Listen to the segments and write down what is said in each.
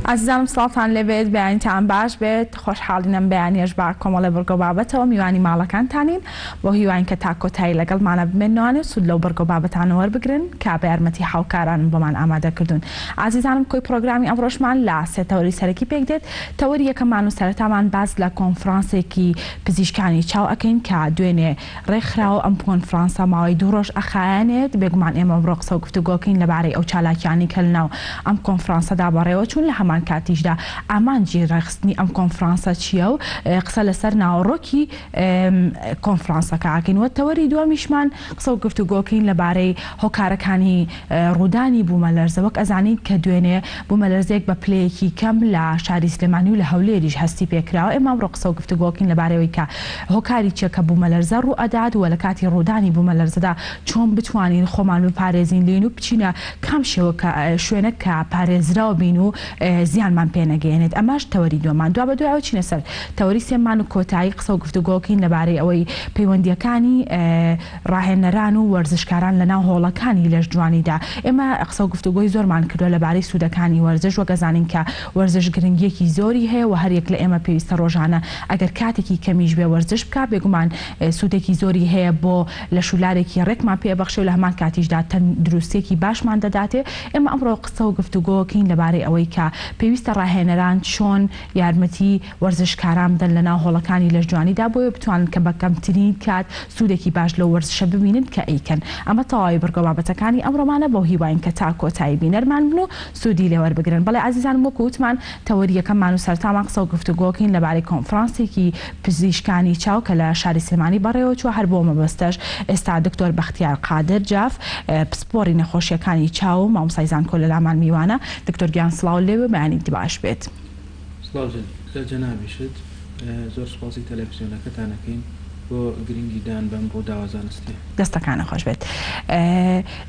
عزیزانم سڵاتان لەبێت بەیانتان باش بێت خۆشحاڵینم بەیانێژ با کۆمەڵە بەرگۆ بابەتەوە میوانی ماڵەکانتانین بۆ هیوان کە تا کۆتایی لەگەڵمانە بمێنوانێ سود لەو بەرگۆ بابەتانە وەربگرن کە بە یارمەتی هاوکاران بۆمان ئامادە کردوون. عزیزانم کۆی پرۆگرامی ئەمڕۆژمان لە سێ تەوەری سەرەکی پێک دێت. تەوەری یەکەمان و سەرەتامان باس لە کۆنفرانسێکی پزیشکانی چاو ئەکەین کە دوێنێ ڕێکخراوە ئەم کۆنفرانسە ماوەی 2 ڕۆژ ئەخایەنێت. بێگومان ئێمە ئەمڕۆ قسە و گفتوگۆکەین لەبارەی ئەو چالاکیانی کە لەناو ئەم کۆنفرانسەدا بەڕێوە چوون. لە هەمان کاتیشدا ئامانجی ڕێخستنی ئەم کۆنفرانسە چییە و قسە لەسەر ناوەڕۆکی کۆنفرانسەکە ئاکەین. تەوەری دووەمیشمان قسە و گفتوگۆکەین لەبارەی هۆکارەکانی ڕوودانی بوومەلەرزە. وەک ئەزانین کە دوێنێ بوومەلەرزێک بە پلەیەکی کەم لە شاری سلێمانی و لە هەولێریش هەستی پێکراوە. ئێمە ئەمڕۆ قسە و گفتوگۆکەین لەبارەوەی کە هۆکاری چیە کە بوومەلەرزە ڕوو ئەدات و لە کاتی ڕوودانی بوومەلەرزەدا چۆن بتوانین خۆمان بپارێزین لێن و بچینە کام شوێنە کە پارێزراوە بین و زیانمان پێ نەگەێنێت. ئەماش تەوەری دووەمان. دوا بە دوایەوە چینە سەر تەوەری سێمان و کۆتایی قسە و گفتوگۆکەین لەبارەی ئەوەی پەیوەندیەکانی ڕاهێنەران و وەرزشکاران لەناو هۆڵەکانی لەش جوانیدا. ئێمە قسە و گفتوگۆی زۆرمان کردووە لەبارەی سوودەکانی وەرزش. وەک ئەزانین کە وەرزش گرنگیەکی زۆری هەیە و هەرێک لە ئێمە پێویستە ڕۆژانە ئەگەر کاتێکی کەمیش بێ وەرزش بکە. بێگومان سوودێکی زۆری هەیە بۆ لە شولارێکی ڕێکمان پێبەخشێ و لە هەمان کاتیشدا تەندروستێکی باشمان دەداتێ. ئێمە ئەمڕۆ قسە و گفتوگۆکەین لەبارەی ئەوەی کە پێویستە ڕاهێنەران چۆن یارمەتی وەرزشکاران بدەن لەناو هۆڵەکانی لەش جوانیدا بۆیە بتوانن کە بە کەمترین کات سوودێکی باش لە وەرزشە ببینن کە ئەیکەن. ئەمە تەواوی بەرگۆ بابەتەکانی ئەمڕۆمانە بۆ هیواین کە تا کۆتایی بینەرمان بن و سوودی لێ وەربگرن. بەڵێ عزیزان وەکو وتمان تەوەری یەکەممان و سەرتامان قسە و گفتوگۆکەین لەبارەی کۆنفرانسێکی پزیشکانی چاو کە لە شاری سلێمانی بەڕێوە چووە. هەر بۆ مەبەستەش ئێستا دکتۆر بەختیار قادر جاف پسپۆڕی نەخۆشیەکانی چاو و مامۆستای زانکۆ لە لامان میوانە. دکتۆر گیان سڵاو لێوە بەیانی باش بێت. جەنابیشت زۆر سپاسی تەلەڤیزیۆنەکەتانەکەین بۆ گرنگیدان بەم بۆ داوازانستی. دەستەکانە خۆش بێت.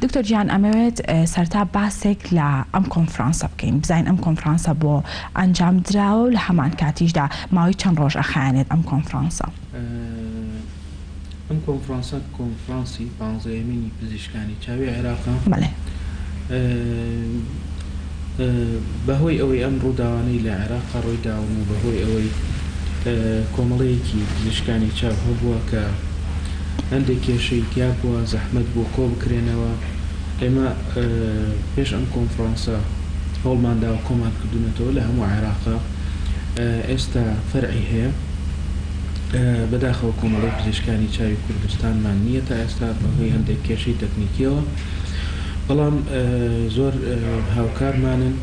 دکتۆر گیان ئەمەوێت سەرتا باسێک لە ئەم کۆنفرانسە بکەین. بزین ئەم کۆنفرانسە بۆ ئەنجام دراوە و لە هەمان کاتیشدا ماوەی چەند ڕۆژ ئەخایەنێت ئەم کۆنفرانسە. ئەم کۆنفرانسە کۆنفرانسی 15مینی پزیشکانی چاوی عێراقە. بەڵێ. بەهۆی ئەوەی ئەم ڕووداوانەی لە عێراقا ڕۆیداون و بەهۆی ئەوەی کۆمەڵەیەکی پزیشکانی چاو هەبووە کە هەندێک کێشەی تیا بووە زەحمەت بۆ کۆ بکرێنەوە. ئێمە پێش ئەم کۆنفرانسە هەوڵمانداوە کۆمان کردوونەتەوە لە هەموو عێراقا. ئێستا فەرعی هەیە بەداخەوە کۆمەڵەی پزیشکانی چاوی کوردستانمان نییە تا ئێستا بەهۆی هەندێک کێشەی تەکنیکیەوە. بەڵام زۆر هاوکارمانن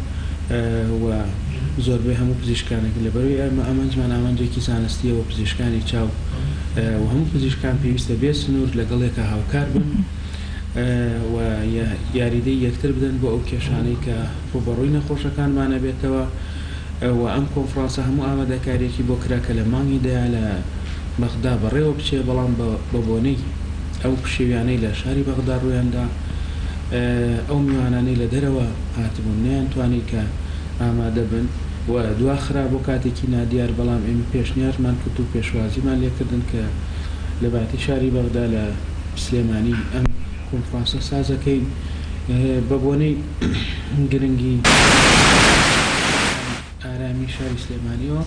و زۆربەی هەموو پزیشکانێک لەبەروی ئەمە ئامانجمان ئامانجێکی زانستیەوە پزیشکانی چاو و هەموو پزیشکان پێویستە بێ سنوور لەگەڵێکە هاوکار بن و یاریدەی یەکتر بدەن بۆ ئەو کێشانەی کە ڕوبەڕووی نەخۆشەکانمانە بێتەوە. و ئەم کۆنفرانسە هەموو ئامادەکاریەکی بۆ کرا کە لە مانگیدایا لە بەغدا بەڕێوە بچێ. بەڵام بە بۆنەی ئەو پشێویانەی لە شاری بەغدا ڕوویاندا ئەو میوانانەی لە دەرەوە هاتبوون نەیانتوانی کە ئامادە بن و دواخرا بۆ کاتێکی نادیار. بەڵام ئێمە پێشنیارمان کرد و پێشوازیمان لێکردن کە لە باتی شاری بەغدا لە سلێمانی ئەم کۆنفرانسە سازەکەی بە بۆنەی گرنگی ئارامی شاری سلێمانیەوە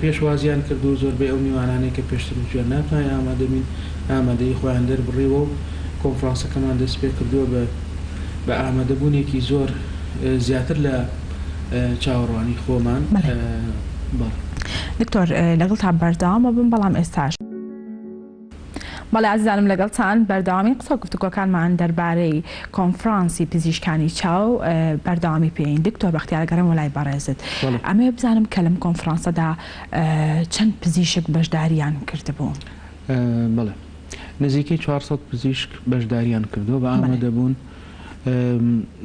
پێشوازیان کرد و زۆربەی ئەو میوانانەی کە پێشتر وجوێن ناتوانین ئامادەبین ئامادەی خۆیان دەربڕیەوە و کۆنفرانسەکەمان دەست پێ کردووە بە ئامادەبوونێکی زۆر زیاتر لە چاوەڕوانی خۆمان. دکتۆر لەگەڵ تا بەردەوامە بم بەڵام ئێستاش بەڵێ عزیزانم لەگەڵتان بەردەوامی قسە و گفتوگۆکانمان دەربارەی کۆنفرانسی پزیشکانی چاو بەردەوامی پێین. دکتۆر بەختیار گەڕێم وەلای بەڕێزت. ئەمێ بزانم کە لەم کۆنفرانسەدا چەند پزیشک بەشداریان کردبوو؟ بەڵێ نزیکەی 400 پزیشک بەشداریان کردو بە ئامادەبوون.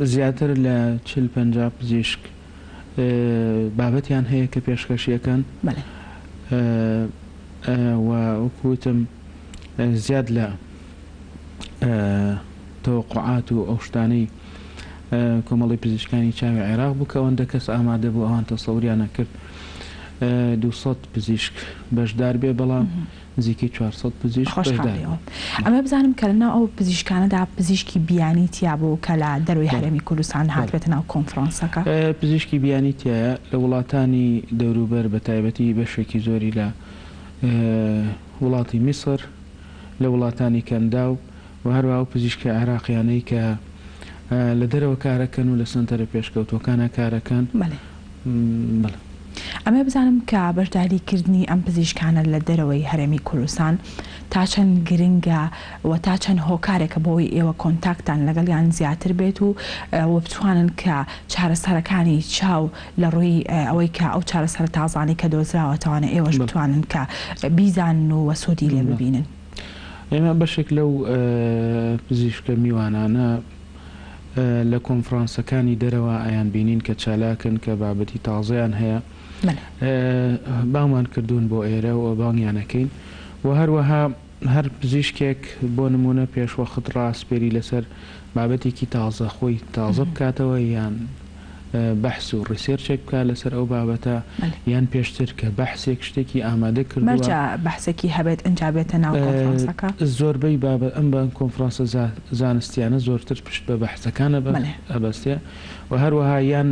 زیاتر لە 40-50 پزیشک بابەتیان هەیە کە پێشکەشیەکەن. و وەکوتم زیاد لە تەوەقعات و ئەو شتانەی کۆمەڵی پزیشکانی چاوی عێراق بوو کە ئەوەندە کەس ئامادە بوو ئەوان تەسەووریانە کرد 200 پزیشک بەشدار بێ. بەڵام نزیکەی 400 پزیشک بەشدار. ئەمە بزانم کە لەناو ئەو پزیشکانەدا پزیشکی بیانی تیا بوو کە لە دەروی هەرێمی کوردستان هاتبێتە ناو کۆنفرانسەکە. پزیشکی بیانی تایە لە وڵاتانی دەوروبەر بە تایبەتی بەشێکی زۆری لە وڵاتی میسر، لە وڵاتانی کەندا و هەروە پزیشکی عێراقیانەی کە لە دەرەوە کارەکەن و لە سنتەرە پێشکەوتوەکانە کارەکەن. ئەمە بزانم کە بەشداریکردنی ئەم پزیشکانە لە دەرەوەی هەرێمی کوردستان تا چەند گرنگە و تا چەند هۆکارێکە بۆی ئێوە کۆنتاکتان لەگەڵیان زیاتر بێت و بتوانن کە چارەسەرەکانی چاو لە ڕووی ئەوەی کە ئەو چارەسەر تازانی کە دۆزراوەتەوانە ئێوەش بتوانن کە بیزانن و وەسودی لێ ببینن. ئێمە بەشێک لەو پزیشکە میوانانە لە کۆنفرانسەکانی دەرەوە ئایان بینین کە چالاکن کە بابەتی تازەیان هەیە بامان کردوون بۆ ئێرە و بانگیانەکەین و هەروەها هەر پزیشکێک بۆ نمونە پێشوەخت ڕاستپێری لەسەر بابەتێکی تازە خۆی تازە بکاتەوە یان بەحس و ڕیسێرچێک بکات لەسەر ئەو بابەتە یان پێشتر کە بەحسێک شتێکی ئامادە کردووە بەحسێکی هەبێت ئەنجابێتە ناو کۆنفرانسەکە. زۆربەی بابەت ئەم بە کۆنفرانسە زانستیانە زۆرتر پشت بە بەحسەکانە ئەبەستێ و هەروەها یان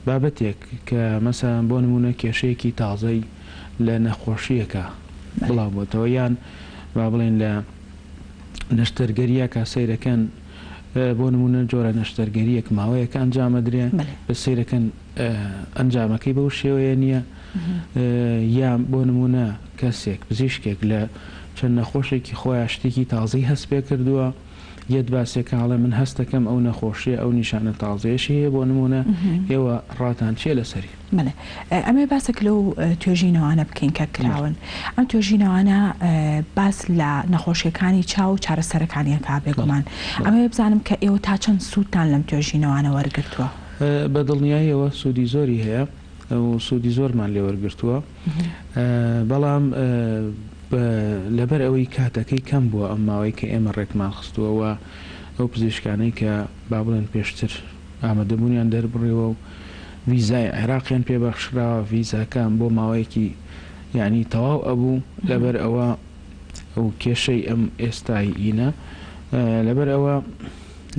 بابەتێک کە مەسەڵەن بۆ نمونە کێشەیەکی تازەی لە نەخۆشیەکە بڵاو بۆتەوە یان با بڵێن لە نەشتەرگەریە کا سەیرەکەن بۆ نمونە جۆرە نەشتەرگەریەک ماوەیەکە ئەنجامەدرێ بە سەیرەکەن ئەنجامەکەی بەو شێوەیە نییە یان بۆ نمونە کەسێک پزیشکێک لە چەند نەخۆشێکی خۆیان شتێکی تازەی هەست پێ کردووە یەت باسێکە هەڵێ من هەستەکەم ئەو نەخۆشیە ئەو نیشانە تازەیەشی هەیە بۆ نمونە ئێوە ڕاتان چێ لەسەری. ئەمێ باسێک لەو توێژینەوانە بکەین کە کراون ئەم توێژینەوانە باس لە نەخۆشیەکانی چاو و چارەسەرەکانیەکە بێگومان ئەمە بزانم کە ئێوە تا چەند سوودتان لەم توێژینەوانە وەرگرتووە. بە دڵنیاییەوە سوودی زۆری هەیە و سوودی زۆرمان لێ وەرگرتووە بەڵام لەبەر ئەوەی کاتەکەی کەم بووە ئەم ماوەی کە ئێمە ڕێکمان خستووە و ئەو پزیشکانەی کە با بڵێن پێشتر ئامادەبوونیان دەربڕێەوە و ویزای عێراقیان پێبەخشراوە ویزاکان بۆ ماوەیەکی یعنی تەواو ئەبوو لەبەر ئەوە ئەو کێشەی ئەم ئێستای ئینە لەبەر ئەوە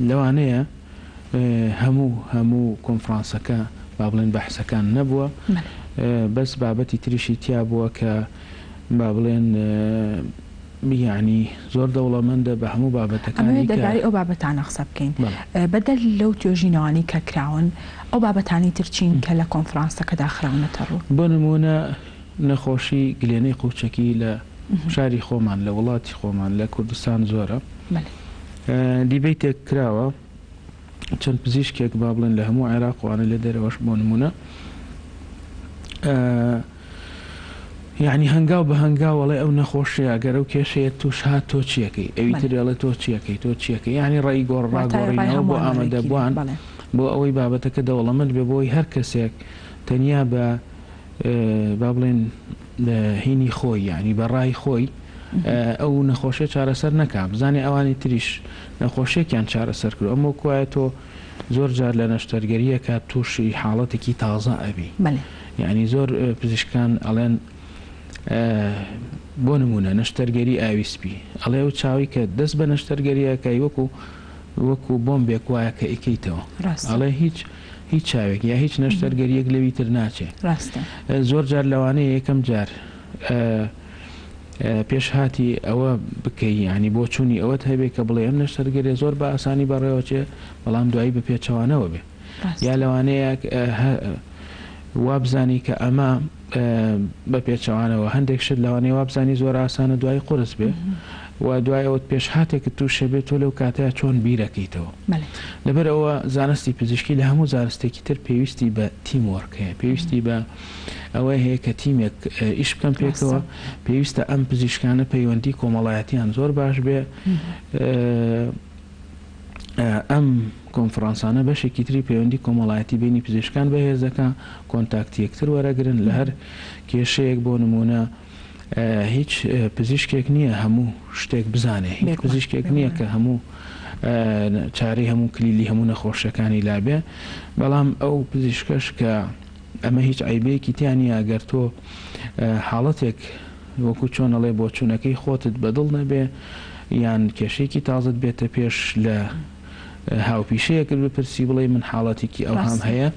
لەوانەیە هەموو کۆنفرانسەکە با بڵێن بەحسەکان نەبووە بەس بابەتی تریشی تیا بووە کە با بڵێن یعنی زۆر دەوڵەمەندە بە هەموو بابەتەکانی دەربارەی ئەو بابەتانە قسە بکەین بەدەل لەو توێژینەوانی کە کراون ئەو بابەتانی ترچین کە لە کۆنفرانسەکەدا خراونەتە ڕوو. بۆ نمونە نەخۆشی گلێنەی قوچەکی لە شاری خۆمان لە وڵاتی خۆمان لە کوردستان زۆرە دیبەیتێک کراوە چەند پزیشکێک با بڵێن لە هەموو عێراقوانە لە دەرەوەش بۆ نمونە یعنی هەنگاو بە هەنگاوەڵێ ئەو نەخۆشیە ئەگەر ئەو کێشەیە توش هات تۆ چیەکەی ئەویتر ئەڵێ تۆ چیەکەی تۆ چیەکەی یعنی ڕێی گۆڕڕاگۆڕینەوە بۆ ئامادەبووان بۆ ئەوەی بابەتەکە دەوڵەمەند بێ بۆی هەر کەسێک تەنیا بە با بڵێن هینی خۆی یعنی بە ڕای خۆی ئەو نەخۆشیە چارەسەر نەکا بزانێ ئەوانی تریش نەخۆشیێکیان چارەسەر کرد ئەمە کوایە تۆ زۆر جار لە نەشتەرگەریەکە تووشی حاڵەتێکی تازە ئەبی یعنی زۆر پزیشکان ئەڵێن بۆ نمونە نەشتەرگەری ئاویسپی ئەڵێ و چاوی کە دەست بە نەشتەرگەریەکەی وەکو بۆم بێک وایە کە ئەیکەیتەوە ئەڵێ هیچ چاوێک یا هیچ نەشتەرگەریەک لەوی تر ناچێت زۆر جار لەوانەیە یەکەم جار پێش هاتی ئەوە بکەی ینی بۆ چوونی ئەوەت هەبێت کە بڵێ ئەم نەشتەرگەریە زۆر بە ئاسانی بەڕێوەچێ بەڵام دوایی بە پێچەوانەوە بێ یا لەوانەیە وابزانی کە ئەمە بە پێچەوانەوە هەندێک شت لەوانەیە وابزانی زۆر ئاسانە دوای قورس بێ و دوای ئەوت پێش هاتێکت تووشە بێت تۆ لەو کاتەیە چۆن بیرەکەیتەوە لەبەر ئەوە زانستی پزیشکی لە هەموو زانستێکی تر پێویستی بە تیموەرک هەیە پێویستی بە ئەوەی هەیە کە تیمێک ئیش بکەم پێکەوە پێویستە ئەم پزیشکانە پەیوەندی کۆمەڵایەتیان زۆر باش بێ ئەم کۆنفرانسانە بەشێکی تری پەیوەندی کۆمەڵایەتی بینی پزیشکان بەهێزەکە کۆنتاکتی یەکتر وەرەگرن لە هەر کێشەیەک بۆ نمونە هیچ پزیشکێک نییە هەموو شتێک بزانێ هیچ پزیشکێک نییە کە هەموو چارەی هەموو کلیلی هەموو نەخۆشەکانی لابێ بەڵام ئەو پزیشکەش کە ئەمە هیچ عیبەیەکی تیانی ئەگەر تۆ حاڵەتێک وەکو چۆنەڵێ بۆ چوونەکەی خۆتت بەدڵ نەبێ یان کێشەیەکی تازت بێتە پێش لە هاوپیشەیەکرد بپرسی بڵێ من حاڵەتێکی ئەو هەم هەیە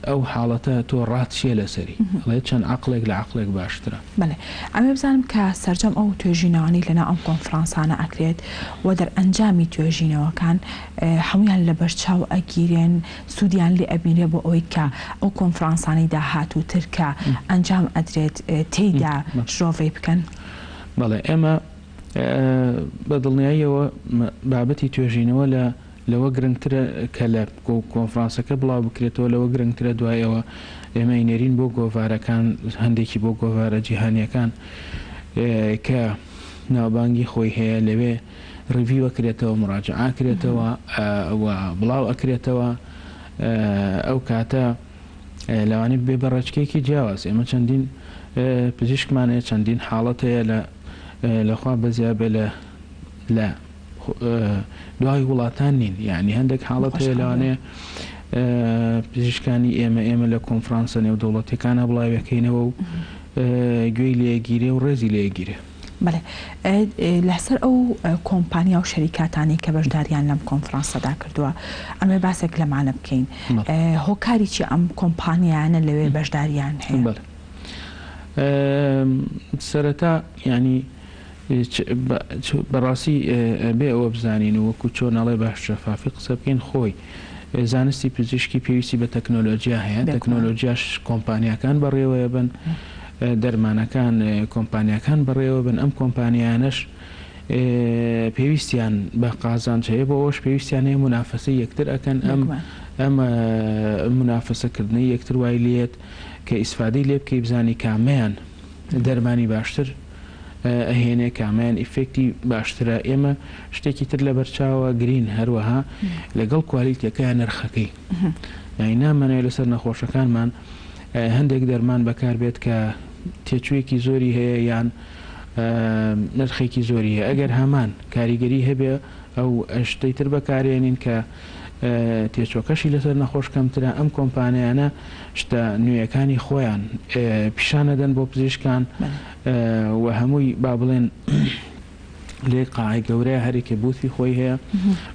ئەو حاڵەتە تۆ ڕاتشیە لەسەریڵێ چەند عقلێک لە عقلێک باشترە. بەێ ئەمێ بزانم کە سەرجەم ئەو توێژینەوانی لەنا ئەم کۆنفرانسانە ئەکرێت و دەرئەنجامی توێژینەوەکان هەمویان لە بەرچاو ئەگیرێن سوودیان لێ ئەبینێ بۆ ئەوەی کە ئەو کۆنفرانسانی داهاتووتر کە ئەنجام ئەدرێت تێیدا شۆڤێ بکەن. بەڵێ ئێمە بە دڵنیاییەوە بابەتی توێژینەوە لەوە گرنگترە کە لە کۆنفرانسەکە بڵاو بکرێتەوە لەوە گرنگترە دوایەوە ئێمە ئینێرین بۆ گۆڤارەکان هەندێکی بۆ گۆڤارە جیهانیەکان کە ناوبانگی خۆی هەیە لەوێ ڕڤیوە کرێتەوە مراجعا کرێتەوە بڵاو ئەکرێتەوە ئەو کاتە لەوانی بێ بەڕێچکێکی جیاواز ئێمە چەندین پزیشکمانەیە چەندین حاڵەت هەیە لەخوا بەزیا بێ لە دوای وڵاتان نین یعنی هەندێک حاڵەت هەیە لەوانەیە پزیشکانی ئێمە لە کۆنفرانسە نێودەوڵەتیەکانە بڵاوەکەینەوە و گوێی لێگیرێ و ڕێزی لێگیرێ. بەێ لەسەر ئەو کۆمپانیا و شەریکاتانی کە بەشداریان لەم کۆنفرانسەدا کردووە ئەمێ باسێک لەمانە بکەین هۆکاریی ئەم کۆمپانیایانە لەوێ بەشداریان هەیە. سەرەتا ینی بەڕاستی بێ ئەوە بزانین و وەکو چۆنەڵێ باش شەفافی قسە بکەین خۆی زانستی پزیشکی پێویستی بە تەکنۆلۆژیا هەیە تەکنۆلۆژیاش کۆمپانیەکان بەڕێوەیە بن دەرمانەکان کۆمپانیەکان بەڕێوە بن ئەم کۆمپانیانش پێویستیان بە قازانج هەیە بۆ ئەوش پێویستیان هەیە منافەسە یەکتر ئەکەن ئەم منافەسەکردنی یەکتر وای لێت کە ئیسفادەی لێ بکەی بزانی کامیان دەرمانی باشتر ئەهێنێ کامیان ئیفێکتی باشترە. ئێمە شتێکی تر لە بەرچاوە گرین هەروەها لەگەڵ کوالیتیەکەیان نرخەکەی یعنی نامەنێ لەسەر نەخۆشەکانمان هەندێک دەرمان بەکار بێت کە تێچوویەکی زۆری هەیە یان نرخێکی زۆری هەیە ئەگەر هەمان کاریگەری هەبێ ئەو شتەی تر بەکارێنین کە تێچۆکەشی لەسەر نەخۆش کەمترە ئەم کۆمپانیانە شتە نوێیەکانی خۆیان پیشانەدەن بۆ پزیشکان و هەمووی با بڵێن لێ قاعی گەورەیە هەرێکێ بوتی خۆی هەیە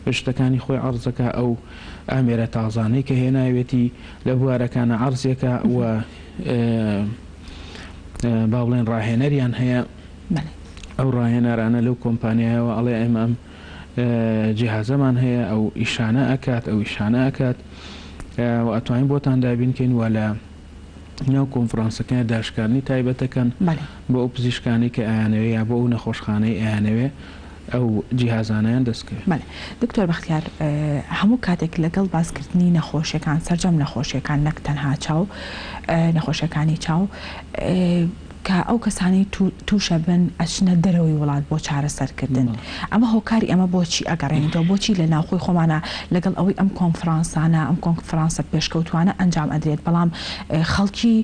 بە شتەکانی خۆی عەرزەکە ئەو ئامێرە تازانەی کە هێناوێتی لە بوارەکانە عەرزێکە و با بڵێن ڕاهێنەریان هەیە ئەو ڕاهێنەرانە لەو کۆمپانیایەوە ئەڵێ ئێمە ئەم جیهازەمان هەیە ئەو ئیشانە ئەکات ئەو ئیشانە ئەکات و ئەتوانین بۆتان دابینکەین وە لە ناو کۆنفرانسەکان داشکاردنی تایبەتەکەن بۆ ئەو پزیشکانی کە ئایانەوێ یا بۆ ئەو نەخۆشخانەی ئایانەوێ ئەو جیهازانیان دەستکرد. دکتۆر بەختیار هەموو کاتێک لەگەڵ باسکردنی نەخۆشیەکان سەرجەم نەخۆشیەکان نەک تەنها چاو نەخۆشیەکانی چاو کە ئەو کەسانی تووشە بن ئەچنە دەرەوەی وڵات بۆ چارەسەرکردن ئەمە هۆکاری ئەمە بۆچی ئەگەڕێنیتەوە بۆچی لە ناوخۆی خۆمانە لەگەڵ ئەوەی ئەم کۆنفرانسانە ئەم کۆنفرانسە پێشکەوتوانە ئەنجام ئەدرێت بەڵام خەڵکی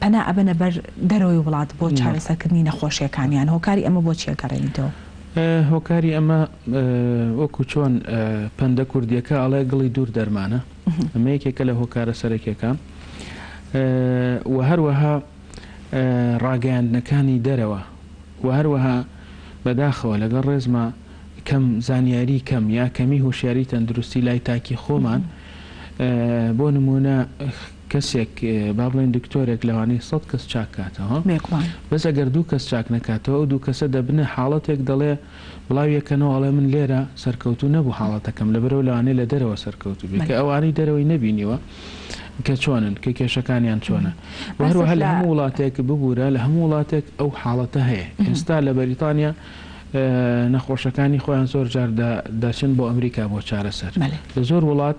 پەنا ئەبەنە بەر دەرەوەی وڵات بۆ چارەسەرکردنی نەخۆشیەکانیان هۆکاری ئەمە بۆچی ئەگەڕێنیتەوە؟ هۆکاری ئەمە وەکو چۆن پەندە کوردیەکە ئەڵێ گڵی دوور دەرمانە ئەمە یەکێکە لە هۆکارە سەرەکیەکە و هەروەها ڕاگەیاندنەکانی دەرەوە و هەروەها بەداخەوە لەگەڵ ڕێزمە کەم زانیاری کەم یا کەمی هوشیاری تەندروستی لای تاکی خۆمان بۆ نمونە کەسێک با بڵێن دکتۆرێک لەوانەیە 100 کەس چاک کاتەوە بەس ئەگەر دوو کەس چاک نکاتەوە و دوو کەسە دەبنە حاڵەتێک دەڵێ بڵاویەکەنەوە ئەڵێ من لێرە سەرکەوتو نەبوو حاڵەتەکەم لەبەرەوە لەوانەیە لە دەرەوە سەرکەوتو بێت کە ئەوانەی دەرەوەی نەبینیوە کە چۆنن کە کێشەکانیان چۆنە هەروەها لە هەموو وڵاتێک ببوورە لە هەموو وڵاتێک ئەو حاڵەتە هەیە ئێستا لە بەریتانیا نەخۆشەکانی خۆیان زۆر جار دەچن بۆ ئەمریکا بۆ چارەسەر لە زۆر وڵات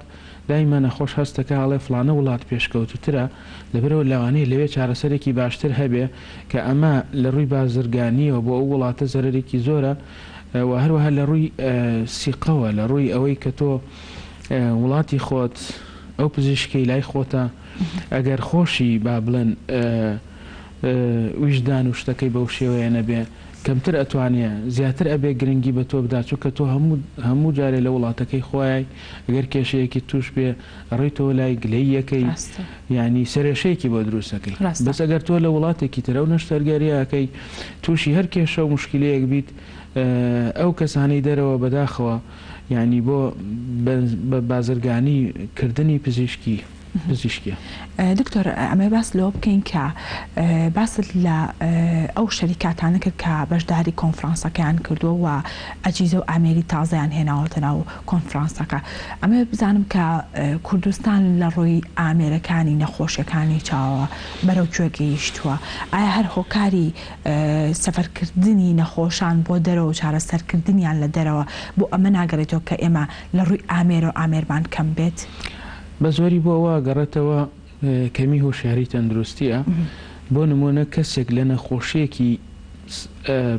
دایمە نەخۆش هەستەکە هەڵێ فلانە وڵات پێشکەوتوترە لەبەرەوە لەوانەیە لەوێ چارەسەرێکی باشتر هەبێ کە ئەمە لە ڕووی بازرگانیەوە بۆ ئەو وڵاتە زەرێکی زۆرە و هەروەها لە ڕووی سیقەوە لە ڕووی ئەوەی کە تۆ وڵاتی خۆت ئەو پزیشکەی لای خۆتە ئەگەر خۆشی با بڵێن ویژدان و شتەکەی بەو شێوەیە نەبێ کەمتر ئەتوانێت زیاتر ئەبێ گرنگی بە تۆ بدا چونکە تۆ هەموو جارێ لە وڵاتەکەی خۆی ئەگەر کێشەیەکی توش بێ ڕێیتەوە لای گلەیەکەی ینی سەرێشەیەکی بۆ دروستەکەی بەس ئەگەر تۆ لە وڵاتێکی ترە و نەشتەرگەریەکەی تووشی هەر کێشە و مشکلەیەک بیت ئەو کەسانی دەرەوە بەداخەوە ینی بۆ بازرگانی کردنی پزیشکی دکتۆر ئەمە باس لەوە بکەین کە باست لە ئەو شەریکاتانە کرد کە بەشداری کۆنفرانسەکەیان کردووە و ئەجیزە و ئامێری تازەیان هێناوەتە ناو کۆنفرانسەکە ئەمە بزانم کە کوردستان لە ڕووی ئامێرەکانی نەخۆشیەکانی چاوە بەرەو گوێگەیشتووە ئایا هەر هۆکاری سەفەرکردنی نەخۆشان بۆ دەرەوە چارەسەرکردنیان لە دەرەوە بۆ ئەمە ناگەڕێتەوە کە ئێمە لە ڕووی ئامێر و ئامێرمان کەم بێت بە زۆری بۆ ئەوە گەڕێتەوە کەمی هۆشیاری تەندروستیە بۆ نمونە کەسێک لە نەخۆشیەکی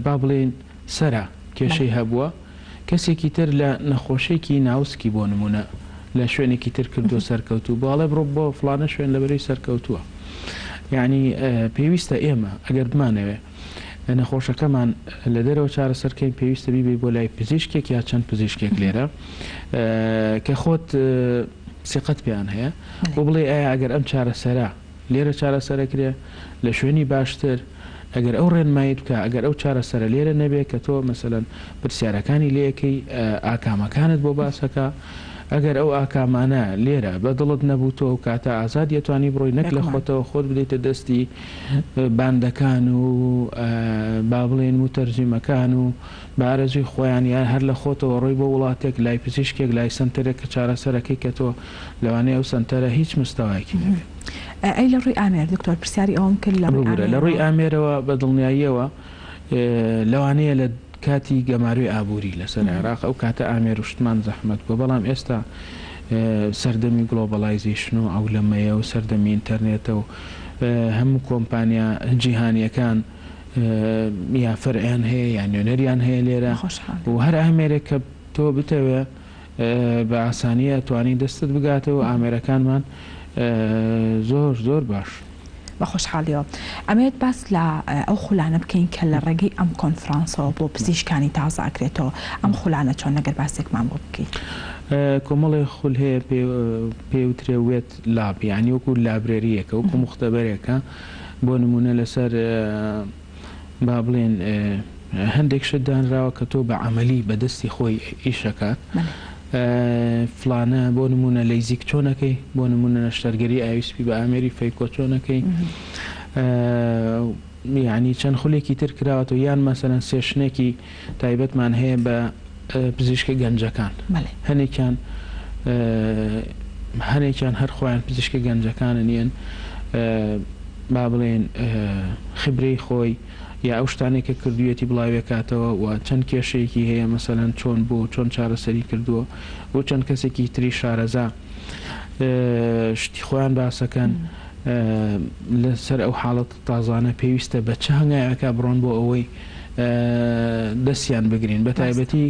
با بڵێن سەرا کێشەی هەبووە کەسێکی تر لە نەخۆشیێکی ناوسکی بۆ نمونە لە شوێنێکی تر کردو سەرکەوتوو باڵێ بڕۆ بۆ فلانە شوێن لەبەرەی سەرکەوتووە یعنی پێویستە ئێمە ئەگەر بمانەوێ نەخۆشەکەمان لە دەرەوە چارەسەرکەین پێویستە بیبێ بۆ لای پزیشکێک یا چەند پزیشکێک لێرە کە خۆت سقت پیان هەیە بۆ بڵێ ئایا ئەگەر ئەم چارەسەرا لێرە چارەسەرەکرێ لە شوێنی باشتر ئەگەر ئەو ڕێنمایت بکە ئەگەر ئەو چارەسەرە لێرە نەبێت کە تۆ مەسەلەن پرسیارەکانی لەیەکەی ئاکامەکانت بۆ باسەکە ئەگەر ئەو ئاکامانە لێرە بە دڵت نەبوو تۆ و کاتە ئازاد یەتوانی بڕۆی نەک لە خۆتەوە خۆت بدەیتە دەستی باندەکان و با بڵێن و تەرجیمەکان و بارەزوی خۆیان یان هەر لە خۆتەوە ڕۆی بۆ وڵاتێک لای پزیشکێک لای سنتەرێک کە چارەسەرەکەی کە تۆ لەوانەیە ئەو سنتەرە هیچ مستەوایکی نەبێت. ئەی لە ڕووی ئامێر دکتۆر پرسیاری ئەوم کرد لە ڕووی ئامێرەوە بە دڵنیاییەوە لەوانەیە لە کاتی گەماروی ئابووری لەسەر عێراق ئەو کاتە ئامێر و شتمان زەحمەت بووە بەڵام ئێستا سەردەمی گلۆبەڵایزیشن و ئەو لەمەیە و سەردەمی ئینتەرنێتە و هەموو کۆمپانیا جیهانیەکان یا فەرعیان هەیە یان نوێنەریان هەیە لێرە و هەر ئامێرێک کە تۆ بتەوێ بە ئاسانیە توانی دەستت بگاتەوە ئامێرەکانمان زۆر باش. بە خۆشحاڵیەوە ئەمەوێت باس لە ئەو خولانە بکەین کە لە ڕێگەی ئەم کۆنفرانسەوە بۆ پزیشکانی تازە ئاکرێتەوە ئەم خولانە چۆن نەگەر باسێکمان بۆ بکەیت. کۆمەڵی خول هەیە پێوترێ وێت لاب یعنی وەکو لابرێریەکە وەکو مختبەرێکە بۆ نمونە لەسەر با بڵێن هەندێک شت دانراوە کە تۆ بە عەمەلی بەدەستی خۆی ئیشەکات فلانە بۆ نمونە لەیزیک چۆنەکەی بۆ نمونە نەشتەرگەری ئاویسپی بە ئامێری فەیکۆ چۆنەکەی یعنی چەند خولێکی تر کراوەتەوە یان مەسەلەن سێشنێکی تایبەتمان هەیە بە پزیشکە گەنجەکان هەنێکیان هەر خۆیان پزیشکە گەنجەکانە نیەن با بڵێن خبرەی خۆی یا ئەو شتانێکە کردوێتی بڵاوێکاتەوە و چەند کێشەیەکی هەیە مەسەلەن چۆن بۆ چۆن چارەسەری کردووە بۆ چەند کەسێکی تری شارەزا شتی خۆیان باسەکەن لەسەر ئەو حاڵەت تازانە پێویستە بە چه هەنگایەکە بڕۆن بۆ ئەوەی دەستیان بگرین بە تایبەتی